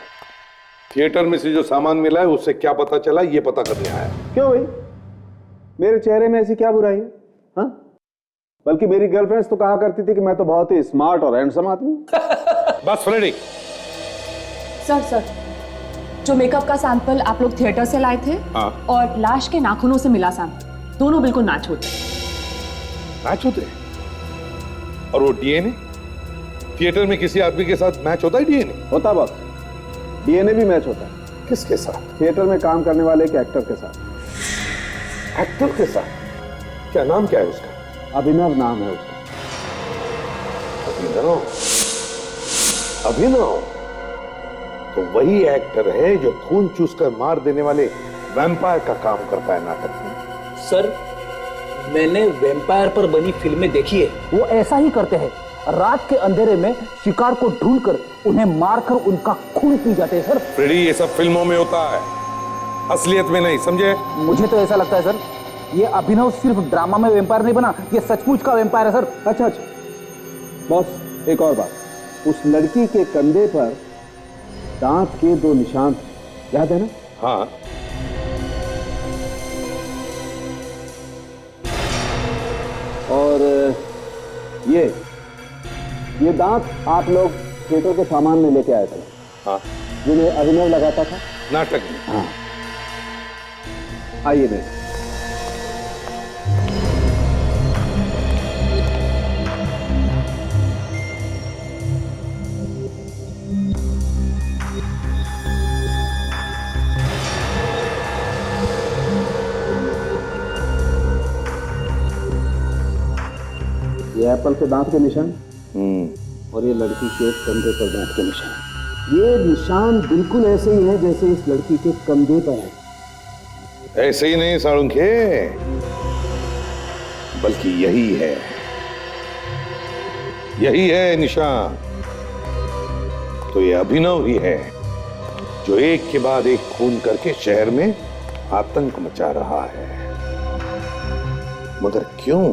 थिएटर में से जो सामान मिला है उससे क्या पता चला, ये पता करने आया। क्यों भाई, मेरे चेहरे में ऐसी क्या बुराई है? हाँ, बल्कि मेरी गर्लफ्रेंड्स तो कहा करती थी कि मैं तो बहुत ही स्मार्ट और हैंडसम आदमी हूं। बस फ्रेडी। सर, जो मेकअप का सैंपल आप लोग थिएटर से लाए थे, हाँ। और लाश के नाखूनों से मिला सैंपल, दोनों बिल्कुल मैच होते। मैच होते? और वो डीएनए थिएटर में किसी आदमी के साथ मैच होता है? डीएनए होता बस, डीएनए भी मैच होता है। किसके साथ? थिएटर में काम करने वाले एक एक्टर के साथ। एक्टर के साथ? क्या नाम क्या है उसका? अभिनव नाम है उसका। अभिनव तो वही एक्टर है जो खून चूसकर मार देने वाले वैम्पायर का काम करता है नाटक में। सर, मैंने वैम्पायर पर बनी फिल्में देखी है, वो ऐसा ही करते हैं। रात के अंधेरे में शिकार को ढूंढकर उन्हें मारकर उनका खून पी जाते हैं। सर, फ्रेडी, ये सब फिल्मों में होता है, असलियत में नहीं, समझे? मुझे तो ऐसा लगता है सर, ये अभिनव सिर्फ ड्रामा में वैम्पायर नहीं बना, ये सचमुच का वैम्पायर है सर। अच्छा, बॉस, एक और बात, उस लड़की के कंधे पर दांत के 2 निशान थे, याद है ना? हाँ। और ये दांत आप लोग थिएटर के सामान में लेके आए थे। हाँ। जिन्हें अभिनव लगाता था नाटक में। हाँ। आइए देख। ये एप्पल के दांत के निशान, और ये लड़की के कंधे पर दांत के निशान। ये निशान बिल्कुल ऐसे ही है जैसे इस लड़की के कंधे पर है। ऐसे ही नहीं साळुंखे, बल्कि यही है निशान। तो ये अभिनव ही है जो एक के बाद एक खून करके शहर में आतंक मचा रहा है। मगर क्यों?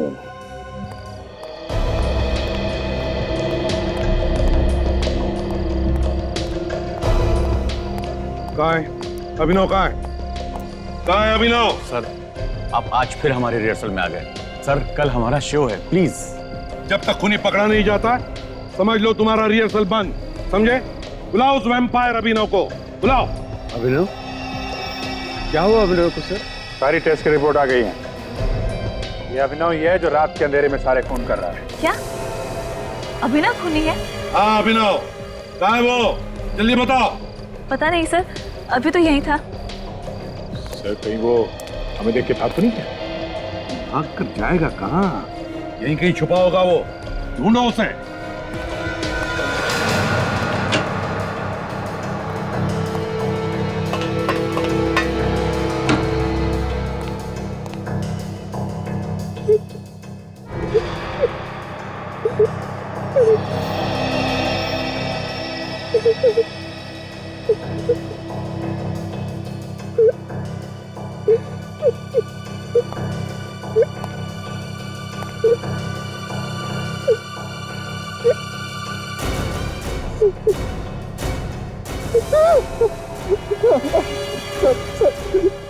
कहाँ है अभिनव? कहाँ है अभिनव? सर, आप आज फिर हमारे रिहर्सल में आ गए। सर कल हमारा शो है, प्लीज। जब तक खूनी पकड़ा नहीं जाता समझ लो तुम्हारा रिहर्सल बंद, समझे? बुलाओ उस वैम्पायर अभिनव को, बुलाओ। अभिनव? क्या हुआ अभिनव को सर? सारी टेस्ट की रिपोर्ट आ गई है। ये अभिनव ये है जो रात के अंधेरे में सारे खून कर रहा है। क्या अभिनव खूनी है? हाँ अभिनव, कहाँ है वो? जल्दी बताओ। पता नहीं सर, अभी तो यहीं था। सर कहीं वो हमें देख के भाग तो नहीं गया? भाग कर जाएगा कहाँ? यहीं कहीं छुपा होगा वो, ढूंढो उसे।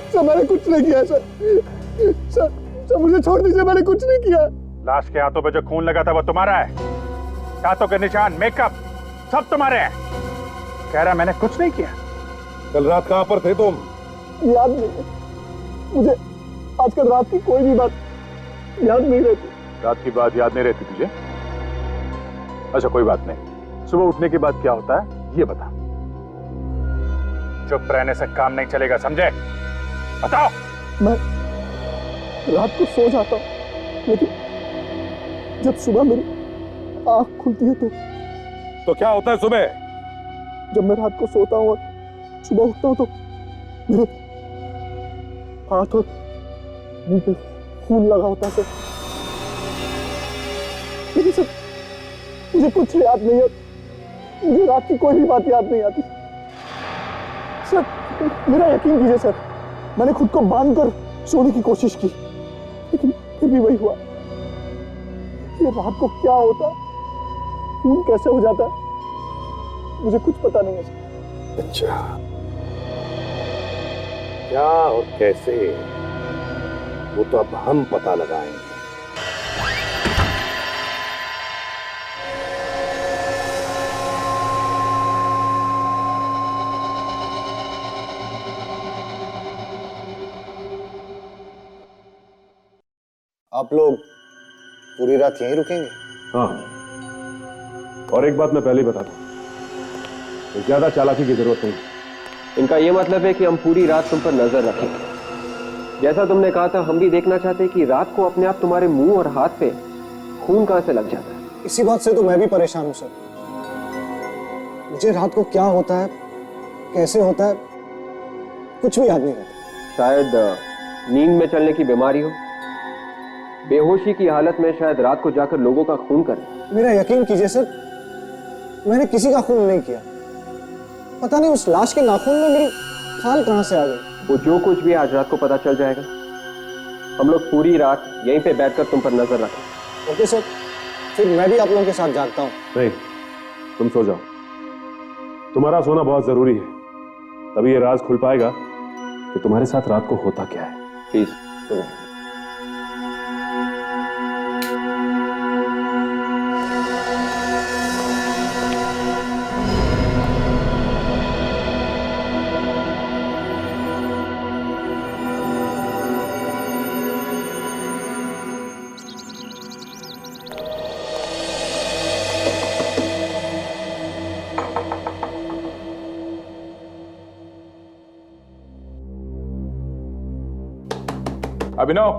सर मैंने कुछ नहीं किया सर। सर मुझे छोड़ दीजिए, मैंने कुछ नहीं किया। लाश के हाथों पे जो खून लगा था वो तुम्हारा है। दांतों के निशान, मेकअप सब तुम्हारे हैं। कह रहा मैंने कुछ नहीं किया। कल रात कहाँ पर थे तुम? याद नहीं मुझे, आजकल रात की कोई भी बात याद नहीं रहती। रात की बात याद नहीं रहती तुझे? अच्छा कोई बात नहीं, सुबह उठने के बाद क्या होता है ये बता। चुप रहने से काम नहीं चलेगा, समझे? बताओ। मैं रात को सो जाता हूँ, लेकिन जब सुबह मेरी आंख खुलती है तो क्या होता है सुबह? जब मैं रात को सोता हूँ और सुबह उठता हूँ तो मेरे हाथ और मुंह पे खून लगा होता है सर। लेकिन सर मुझे कुछ याद नहीं है, मुझे रात की कोई भी बात याद नहीं आती। सर मेरा यकीन कीजिए सर, मैंने खुद को बांध कर सोने की कोशिश की, लेकिन फिर भी वही हुआ। ये रात को क्या होता है, खून कैसे हो जाता है, मुझे कुछ पता नहीं है सर। अच्छा क्या और कैसे, वो तो अब हम पता लगाएंगे। आप लोग पूरी रात यहीं रुकेंगे? हाँ, और एक बात मैं पहले ही बता दूं, ज्यादा चालाकी की जरूरत नहीं। इनका ये मतलब है कि हम पूरी रात तुम पर नजर रखेंगे। जैसा तुमने कहा था, हम भी देखना चाहते हैं कि रात को अपने आप तुम्हारे मुंह और हाथ पे खून कहां से लग जाता है। इसी बात से तो मैं भी परेशान हूं सर। मुझे रात को क्या होता है, कैसे होता है, कुछ भी याद नहीं रहता। शायद नींद में चलने की बीमारी हो, बेहोशी की हालत में शायद रात को जाकर लोगों का खून करें। मेरा यकीन कीजिए सर, मैंने किसी का खून नहीं किया। पता नहीं उस लाश के नाखून में मेरी खाल कहां से आ गई। वो जो कुछ भी आज रात को पता चल जाएगा। हम लोग पूरी रात यहीं पे बैठकर तुम पर नजर रखें। ओके सर, फिर मैं भी आप लोगों के साथ जागता हूँ। नहीं, तुम सो जाओ, तुम्हारा सोना बहुत जरूरी है। तभी ये राज खुल पाएगा कि तुम्हारे साथ रात को होता क्या है। प्लीज सुनो। अभिनव,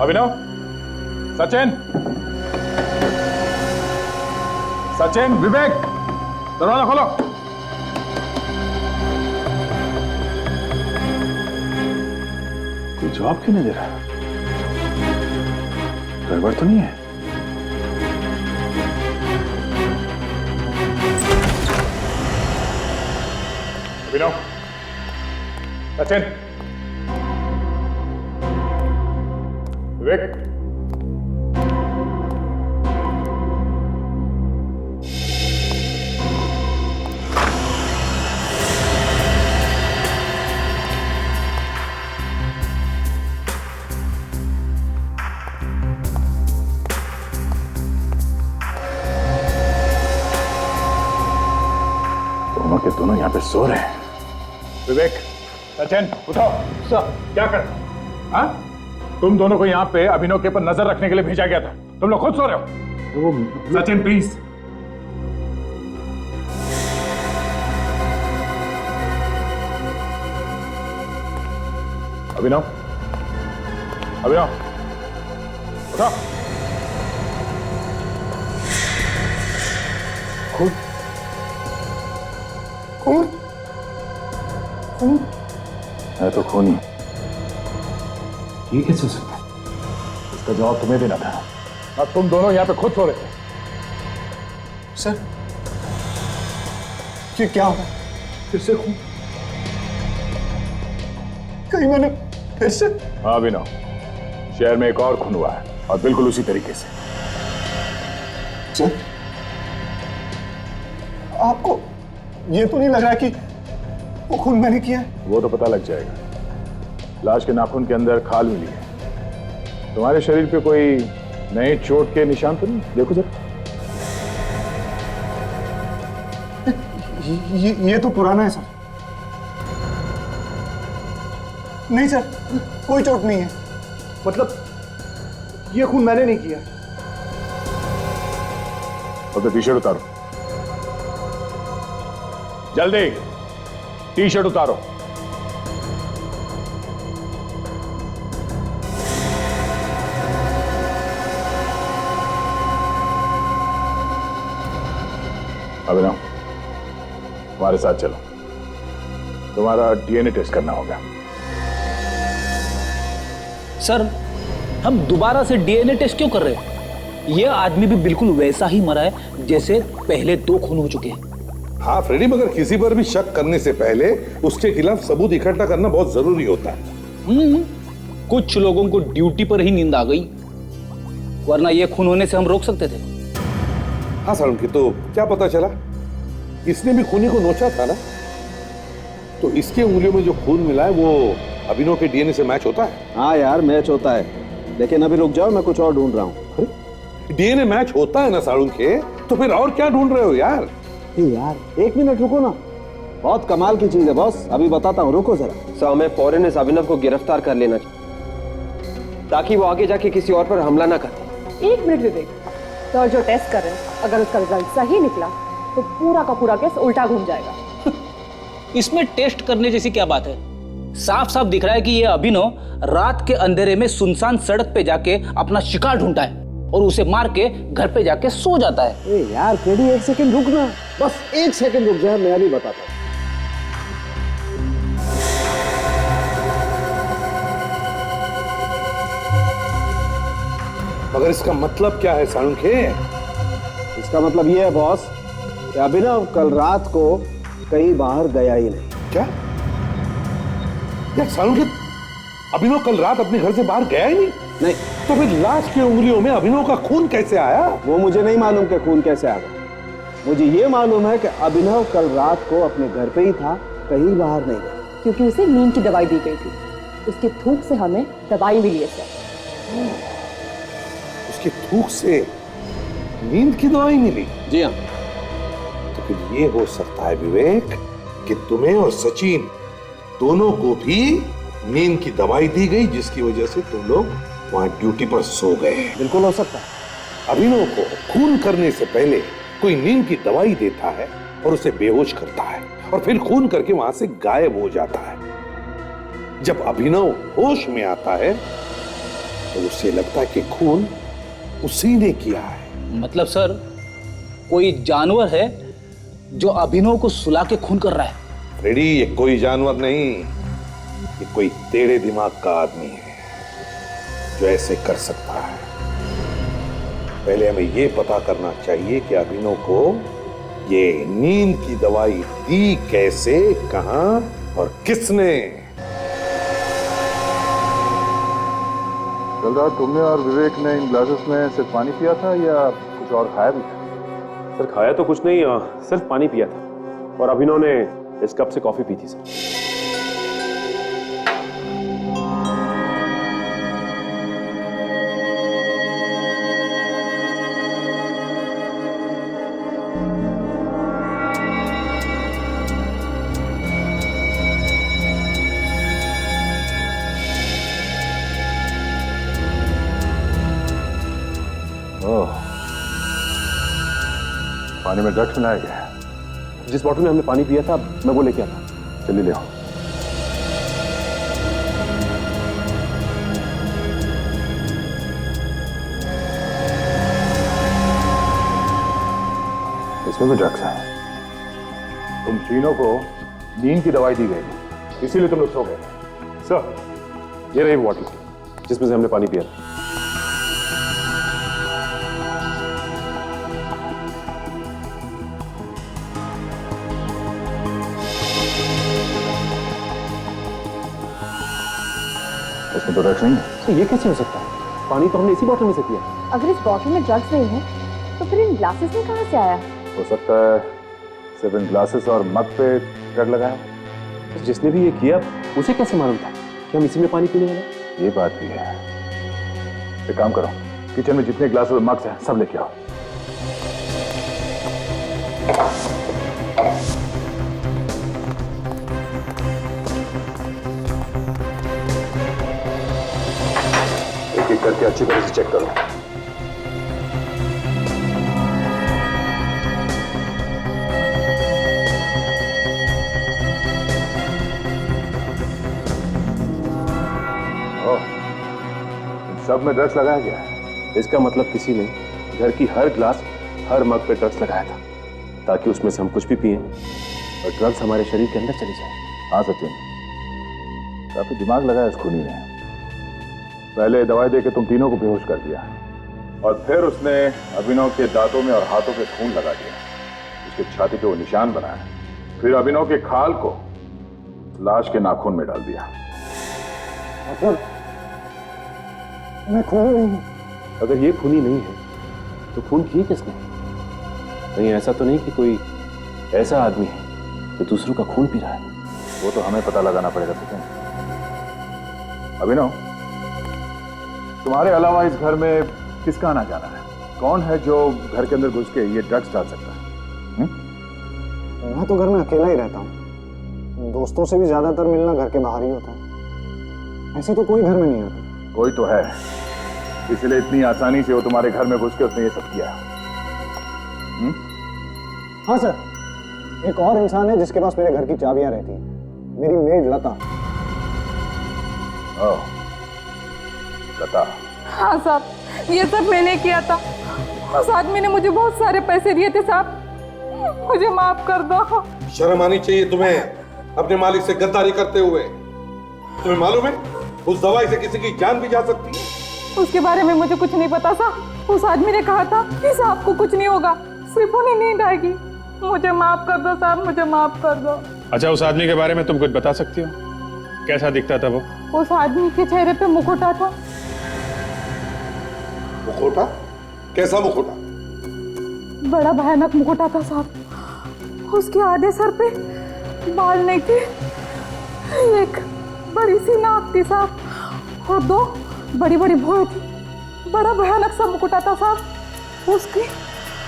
अभिनव, सचिन, सचिन, विवेक, दरवाजा खोलो। कोई जवाब क्यों नहीं दे रहा? गड़बड़ तो नहीं है? अभिनव, सचिन, विवेक, दोनों यहाँ पे सो रहे हैं। विवेक, सचिन, उठाओ। सर, क्या कर? हाँ? तुम दोनों को यहाँ पे अभिनव के ऊपर नजर रखने के लिए भेजा गया था। तुम लोग खुद सो रहे हो। सचिन प्लीज। अभिनव, अभिनव, उठो। खून, खून, खून है तो खून ही। ये कैसे हो सकता है? इसका जवाब तुम्हें देना था। अब तुम दोनों यहाँ पे खुद सो रहे थे। सर, ये क्या हो रहा है? फिर से खून? कहीं मैंने फिर से? हाँ अभिनव, शहर में एक और खून हुआ है और बिल्कुल उसी तरीके से। सर, आपको ये तो नहीं लग रहा कि वो खून मैंने किया है? वो तो पता लग जाएगा। लाश के नाखून के अंदर खाल मिली है। तुम्हारे शरीर पे कोई नए चोट के निशान तो नहीं? देखो जरा। ये तो पुराना है सर। नहीं सर, कोई चोट नहीं है। मतलब ये खून मैंने नहीं किया। अब तो टी शर्ट उतारो, जल्दी टी शर्ट उतारो। अभिनव, हमारे साथ चलो, तुम्हारा डीएनए टेस्ट करना होगा। सर, हम दोबारा से डीएनए टेस्ट क्यों कर रहे हैं? यह आदमी भी बिल्कुल वैसा ही मरा है जैसे पहले 2 खून हो चुके हैं। हाँ फ्रेडी, मगर किसी पर भी शक करने से पहले उसके खिलाफ सबूत इकट्ठा करना बहुत जरूरी होता है। कुछ लोगों को ड्यूटी पर ही नींद आ गई, वरना ये खून होने से हम रोक सकते थे। हाँ सारुण की तो क्या पता चला? इसने भी खूनी को नोचा था ना, तो इसके उंगलियों में जो खून मिला है वो अभिनव के डीएनए से मैच होता है। हाँ यार, मैच होता है, लेकिन अभी रुक जाओ, मैं कुछ और ढूंढ रहा हूँ। डीएनए मैच होता है ना सारुण के, तो फिर और क्या ढूंढ रहे हो यार? यार 1 मिनट रुको ना, बहुत कमाल की चीज है बॉस, अभी बताता हूँ, रुको जरा। सर, हमें फौरन इस अभिनव को गिरफ्तार कर लेना चाहिए ताकि वो आगे जाके किसी और पर हमला ना करे। 1 मिनट विवेक, तो जो टेस्ट कर रहे हैं, अगर उसका रिजल्ट सही निकला तो पूरा का पूरा केस उल्टा घूम जाएगा। इसमें टेस्ट करने जैसी क्या बात है? साफ साफ दिख रहा है कि ये अभिनव रात के अंधेरे में सुनसान सड़क पे जाके अपना शिकार ढूंढता है और उसे मार के घर पे जाके सो जाता है। ए यार फ्रेडी, 1 सेकंड रुक ना, बस 1 सेकंड रुक जाए, मैं अभी बताता हूँ। मगर इसका मतलब क्या है सारुण के? इसका मतलब ये है बॉस कि अभिनव कल रात को कहीं बाहर गया ही नहीं। क्या यार सारुण के, अभिनव कल रात अपने घर से बाहर गया ही नहीं? तो फिर लाश की उंगलियों में अभिनव का खून कैसे आया? वो मुझे नहीं मालूम कि खून कैसे आ गया। मुझे ये मालूम है कि अभिनव कल रात को अपने घर पे ही था, कहीं बाहर नहीं गया। क्योंकि उसे नींद की दवाई दी गई थी, उसके थूक से हमें दवाई मिली है सर। उसके थूक से नींद की दवाई मिली? जी हाँ। तो फिर ये हो सकता है विवेक कि तुम्हें और सचिन दोनों को भी नींद की दवाई दी गई, जिसकी वजह से तुम लोग वहां ड्यूटी पर सो गए। बिल्कुल हो सकता है। अभिनव को खून करने से पहले कोई नींद की दवाई देता है और उसे बेहोश करता है और फिर खून करके वहां से गायब हो जाता है। जब अभिनव होश में आता है तो उसे लगता है कि खून उसी ने किया है। मतलब सर, कोई जानवर है जो अभिनव को सुला के खून कर रहा है? फ्रेडी, ये कोई जानवर नहीं, ये कोई टेढ़े दिमाग का आदमी है जो ऐसे कर सकता है। पहले हमें ये पता करना चाहिए कि अभिनव को ये नींद की दवाई दी कैसे, कहां और किसने। कल रात तुमने और विवेक ने इन ग्लासेस में सिर्फ पानी पिया था या कुछ और खाया भी था? सर खाया तो कुछ नहीं, सिर्फ पानी पिया था और अभिनव ने इस कप से कॉफी पी थी सर। पानी में ड्रग्स मिलाया गया है। जिस बॉटल में हमने पानी पिया था मैं वो लेके आता। चलिए ले आओ। इसमें भी ड्रग्स है। तुम तीनों को नींद की दवाई दी गई थी, इसीलिए तुम लोग सो गए। सर, ये रही बॉटल जिसमें से हमने पानी पिया था। इसमें तो ड्रग्स नहीं है। तो ये कैसे हो सकता है? पानी तो हमने इसी बॉटल में से पिया। अगर इस बॉटल में ड्रग्स नहीं है तो फिर इन ग्लासेस में कहाँ से आया? हो सकता है सिर्फ इन ग्लासेस और मग पे ड्रग लगाया। तो जिसने भी ये किया उसे कैसे मालूम था कि हम इसी में पानी पीने वाले? ये बात भी है। एक काम करो, किचन में जितने ग्लासेस और मग्स हैं सब लेके आओ। एक एक करके अच्छी तरह से चेक करो। सब में ड्रग्स लगाया गया है। इसका मतलब किसी ने घर की हर ग्लास, हर मग पे ड्रग्स लगाया था ताकि उसमें से हम कुछ भी पिए और ड्रग्स हमारे शरीर के अंदर चली जाए। हाँ सचिन, काफी दिमाग लगाया इस खूनी ने। पहले दवाई देके तुम तीनों को बेहोश कर दिया और फिर उसने अभिनव के दांतों में और हाथों पे खून लगा दिया, उसके छाती पे वो निशान बनाया, फिर अभिनव के खाल को लाश के नाखून में डाल दिया। मतलब मैं खूनी नहीं हूं। अगर ये खूनी नहीं है तो खून किए किसने? कहीं ऐसा तो नहीं कि कोई ऐसा आदमी है जो दूसरों का खून पी रहा है? वो तो हमें पता लगाना पड़ेगा सचिन। अभिनव, तुम्हारे अलावा इस घर में किसका आना जाना है? कौन है जो घर के अंदर घुस के ये ड्रग्स डाल सकता है? मैं तो घर में अकेला ही रहता हूँ। दोस्तों से भी ज्यादातर मिलना घर के बाहर ही होता है। ऐसे तो कोई घर में नहीं आता। कोई तो है, इसलिए इतनी आसानी से वो तुम्हारे घर में घुस के उसने ये सब किया। हाँ सर, एक और इंसान है जिसके पास मेरे घर की चाबियां रहती हैं। मेरी मेड लता। ओह, लता। हाँ साहब, ये सब मैंने किया था। उस आदमी ने मुझे बहुत सारे पैसे दिए थे साहब, मुझे माफ कर दो। शर्म आनी चाहिए तुम्हें अपने मालिक से गद्दारी करते हुए। तुम्हें मालूम है उस दवाई से किसी की जान भी जा सकती है। उसके बारे में मुझे कुछ नहीं पता साहब। उस आदमी ने कहा था कि साहब को कुछ नहीं होगा, सिर्फ उन्हें नींद आएगी। मुझे माफ कर दो साहब, मुझे माफ कर दो। अच्छा, उस आदमी के बारे में तुम कुछ बता सकती हो? कैसा दिखता था वो? उस आदमी के चेहरे पे मुखौटा था। मुखौटा? कैसा मुखौटा? बड़ा भयानक मुखौटा था साहब। उसके आधे सर पे बाल नहीं थे, एक बड़ी सी नाक थी साहब और दो बड़ी बड़ी भौहें थी। बड़ा भयानक सा मुकुटा था साहब।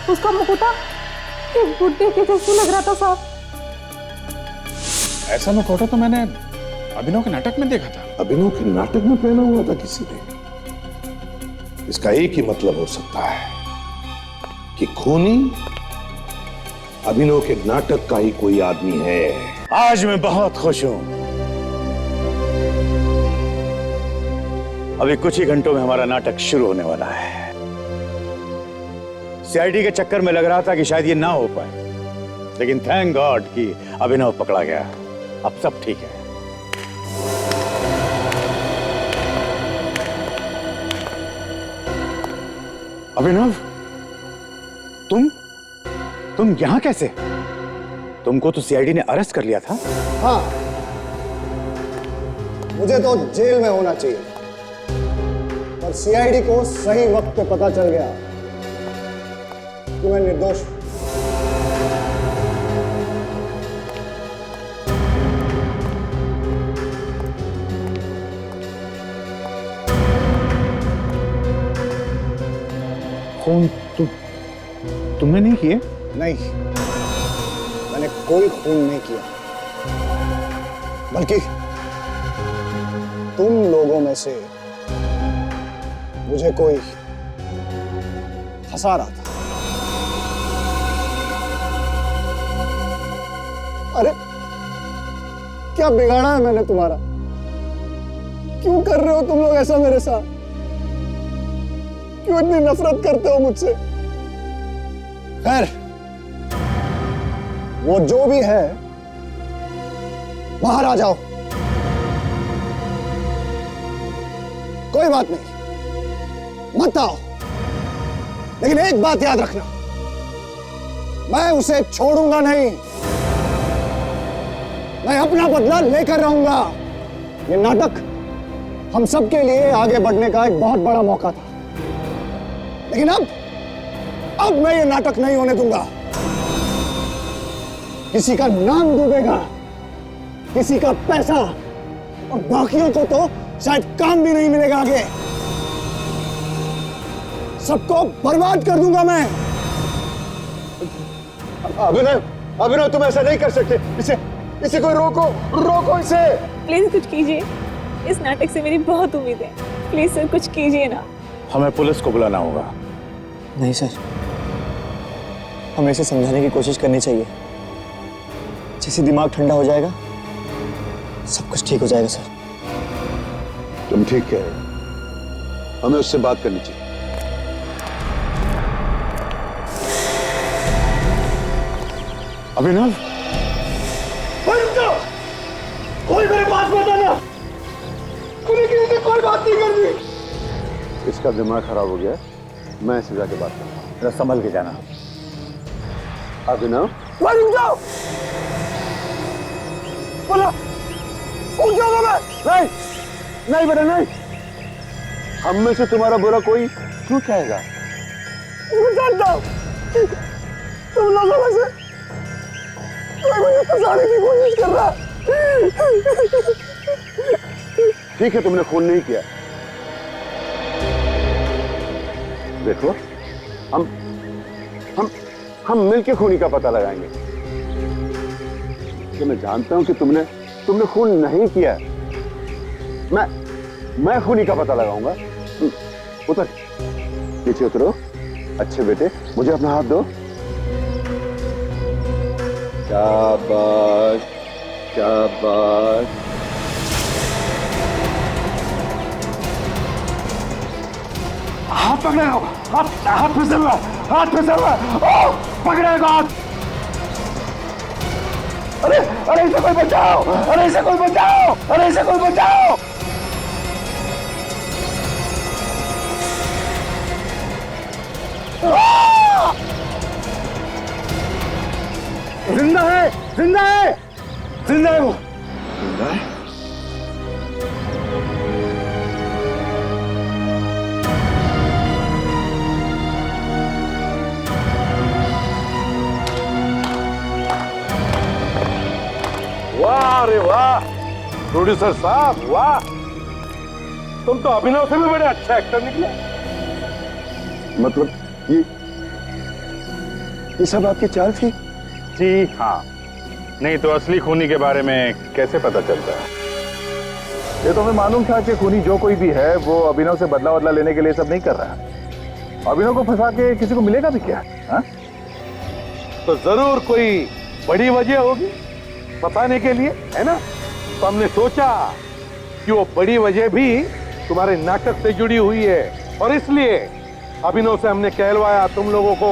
उसका मुकुटा एक बुड्ढे के जैसे लग रहा था साहब। ऐसा मुखौटा तो मैंने अभिनव के नाटक में देखा था। अभिनव के नाटक में पहना हुआ था किसी ने? इसका एक ही मतलब हो सकता है कि खूनी अभिनव के नाटक का ही कोई आदमी है। आज मैं बहुत खुश हूं। अभी कुछ ही घंटों में हमारा नाटक शुरू होने वाला है। सीआईडी के चक्कर में लग रहा था कि शायद ये ना हो पाए, लेकिन थैंक गॉड कि अभिनव पकड़ा गया। अब सब ठीक है। अभिनव, तुम यहां कैसे? तुमको तो सीआईडी ने अरेस्ट कर लिया था। हाँ, मुझे तो जेल में होना चाहिए, पर सीआईडी को सही वक्त पे पता चल गया कि मैं निर्दोष हूं। खून तुमने नहीं किए? नहीं, मैंने कोई खून नहीं किया, बल्कि तुम लोगों में से मुझे कोई फंसा रहा था। अरे क्या बिगाड़ा है मैंने तुम्हारा? क्यों कर रहे हो तुम लोग ऐसा मेरे साथ? क्यों इतनी नफरत करते हो मुझसे? खैर, वो जो भी है, बाहर आ जाओ। कोई बात नहीं, मत आओ, लेकिन एक बात याद रखना, मैं उसे छोड़ूंगा नहीं। मैं अपना बदला लेकर रहूंगा। ये नाटक हम सबके लिए आगे बढ़ने का एक बहुत बड़ा मौका था, लेकिन अब मैं ये नाटक नहीं होने दूंगा। किसी का नाम डूबेगा, किसी का पैसा, और बाकियों को तो शायद काम भी नहीं मिलेगा आगे। सबको बर्बाद कर दूंगा मैं। अभिनव तुम ऐसा नहीं कर सकते। इसे कोई रोको इसे। प्लीज कुछ कीजिए, इस नाटक से मेरी बहुत उम्मीद है। प्लीज सर कुछ कीजिए ना। हमें पुलिस को बुलाना होगा। नहीं सर, हमें इसे समझाने की कोशिश करनी चाहिए। जैसे दिमाग ठंडा हो जाएगा, सब कुछ ठीक हो जाएगा सर। तुम ठीक कह रहे हो, हमें उससे बात करनी चाहिए। अभिनव, कोई मेरे पास मत आना। मुझे किसी से कोई बात नहीं करनी। इसका दिमाग खराब हो गया, मैं इससे जाके बात करूंगा। जरा संभल के जाना। अभिनव, रुक जाओ। बोला, उठ जाऊंगा मैं। नहीं बेटा नहीं। हम में से तुम्हारा बुरा कोई क्यों चाहेगा? मैं जानता हूं तुम लोगों में से कोई मुझे फंसाने की कोशिश कर रहा। ठीक है, तुमने खून नहीं किया। देखो, हम मिलके खूनी का पता लगाएंगे। कि मैं जानता हूं कि तुमने खून नहीं किया। मैं खूनी का पता लगाऊंगा। उतर, पीछे उतरो। अच्छे बेटे, मुझे अपना हाथ दो। शाबाश, शाबाश। हाथ पकड़ेगा, हाथ फिसल रहा, हाथ फिसल रहा। पकड़ेगा हाथ। अरे इसे कोई बचाओ, अरे इसे कोई बचाओ, अरे इसे कोई बचाओ। जिंदा है, जिंदा है, जिंदा है वो। जिंदा है? वाह रे वाह, प्रोड्यूसर साहब वाह, तुम तो अभिनव से भी बड़े अच्छा एक्टर निकले। मतलब ये सब आपकी चाल थी? जी हाँ, नहीं तो असली खूनी के बारे में कैसे पता चलता है? ये तो हमें मालूम था कि खूनी जो कोई भी है वो अभिनव से बदला लेने के लिए सब नहीं कर रहा है। अभिनव को फंसा के किसी को मिलेगा भी क्या? हा? तो जरूर कोई बड़ी वजह होगी बताने के लिए, है ना? तो हमने सोचा कि वो बड़ी वजह भी तुम्हारे नाटक से जुड़ी हुई है, और इसलिए अभिनव से हमने कहलवाया तुम लोगों को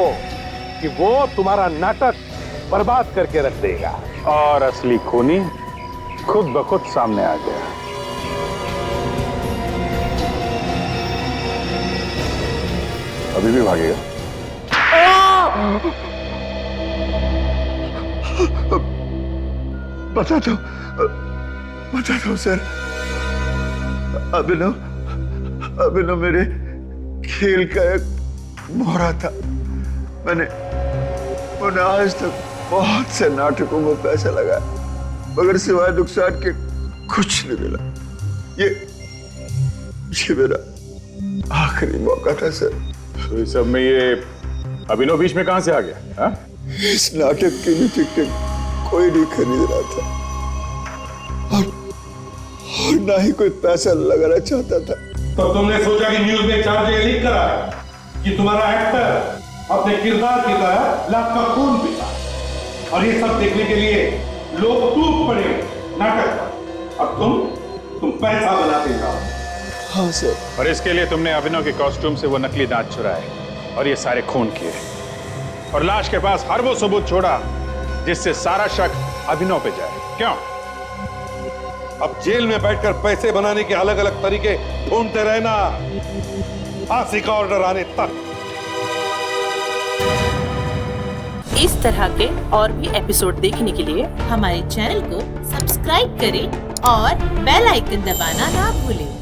कि वो तुम्हारा नाटक बर्बाद करके रख देगा। और असली खूनी खुद ब खुद सामने आ गया। अभी भी भागेगा? बता दो सर। अभिनव मेरे खेल का एक मोहरा था। मैंने आज तक बहुत से नाटकों में पैसा लगाया, मगर सिवाय नुकसान के कुछ नहीं मिला। ये मेरा आखिरी मौका था सर। तो इस सब में ये अभिनव बीच में कहां से आ गया? हा? इस नाटक के लिए टिकट कोई नहीं खरीद रहा था, और ना ही कोई पैसा लगाना चाहता था। तो तुमने सोचा कि न्यूज में 4 जगह लीक करा है कि तुम्हारा एक्टर अपने किरदार की तरह लाख का खून पीता, और ये सब देखने के लिए लोग टूट पड़े नाटक। अब तुम पैसा बनाते जाओ। हाँ सर। और इसके लिए तुमने अभिनव के कॉस्ट्यूम से वो नकली दांत चुराए और ये सारे खून किए और लाश के पास हर वो सबूत छोड़ा जिससे सारा शक अभिनव पे जाए। क्यों? अब जेल में बैठकर पैसे बनाने के अलग अलग तरीके ढूंढते रहना, फांसी का ऑर्डर आने तक। इस तरह के और भी एपिसोड देखने के लिए हमारे चैनल को सब्सक्राइब करें और बेल आइकन दबाना ना भूलें।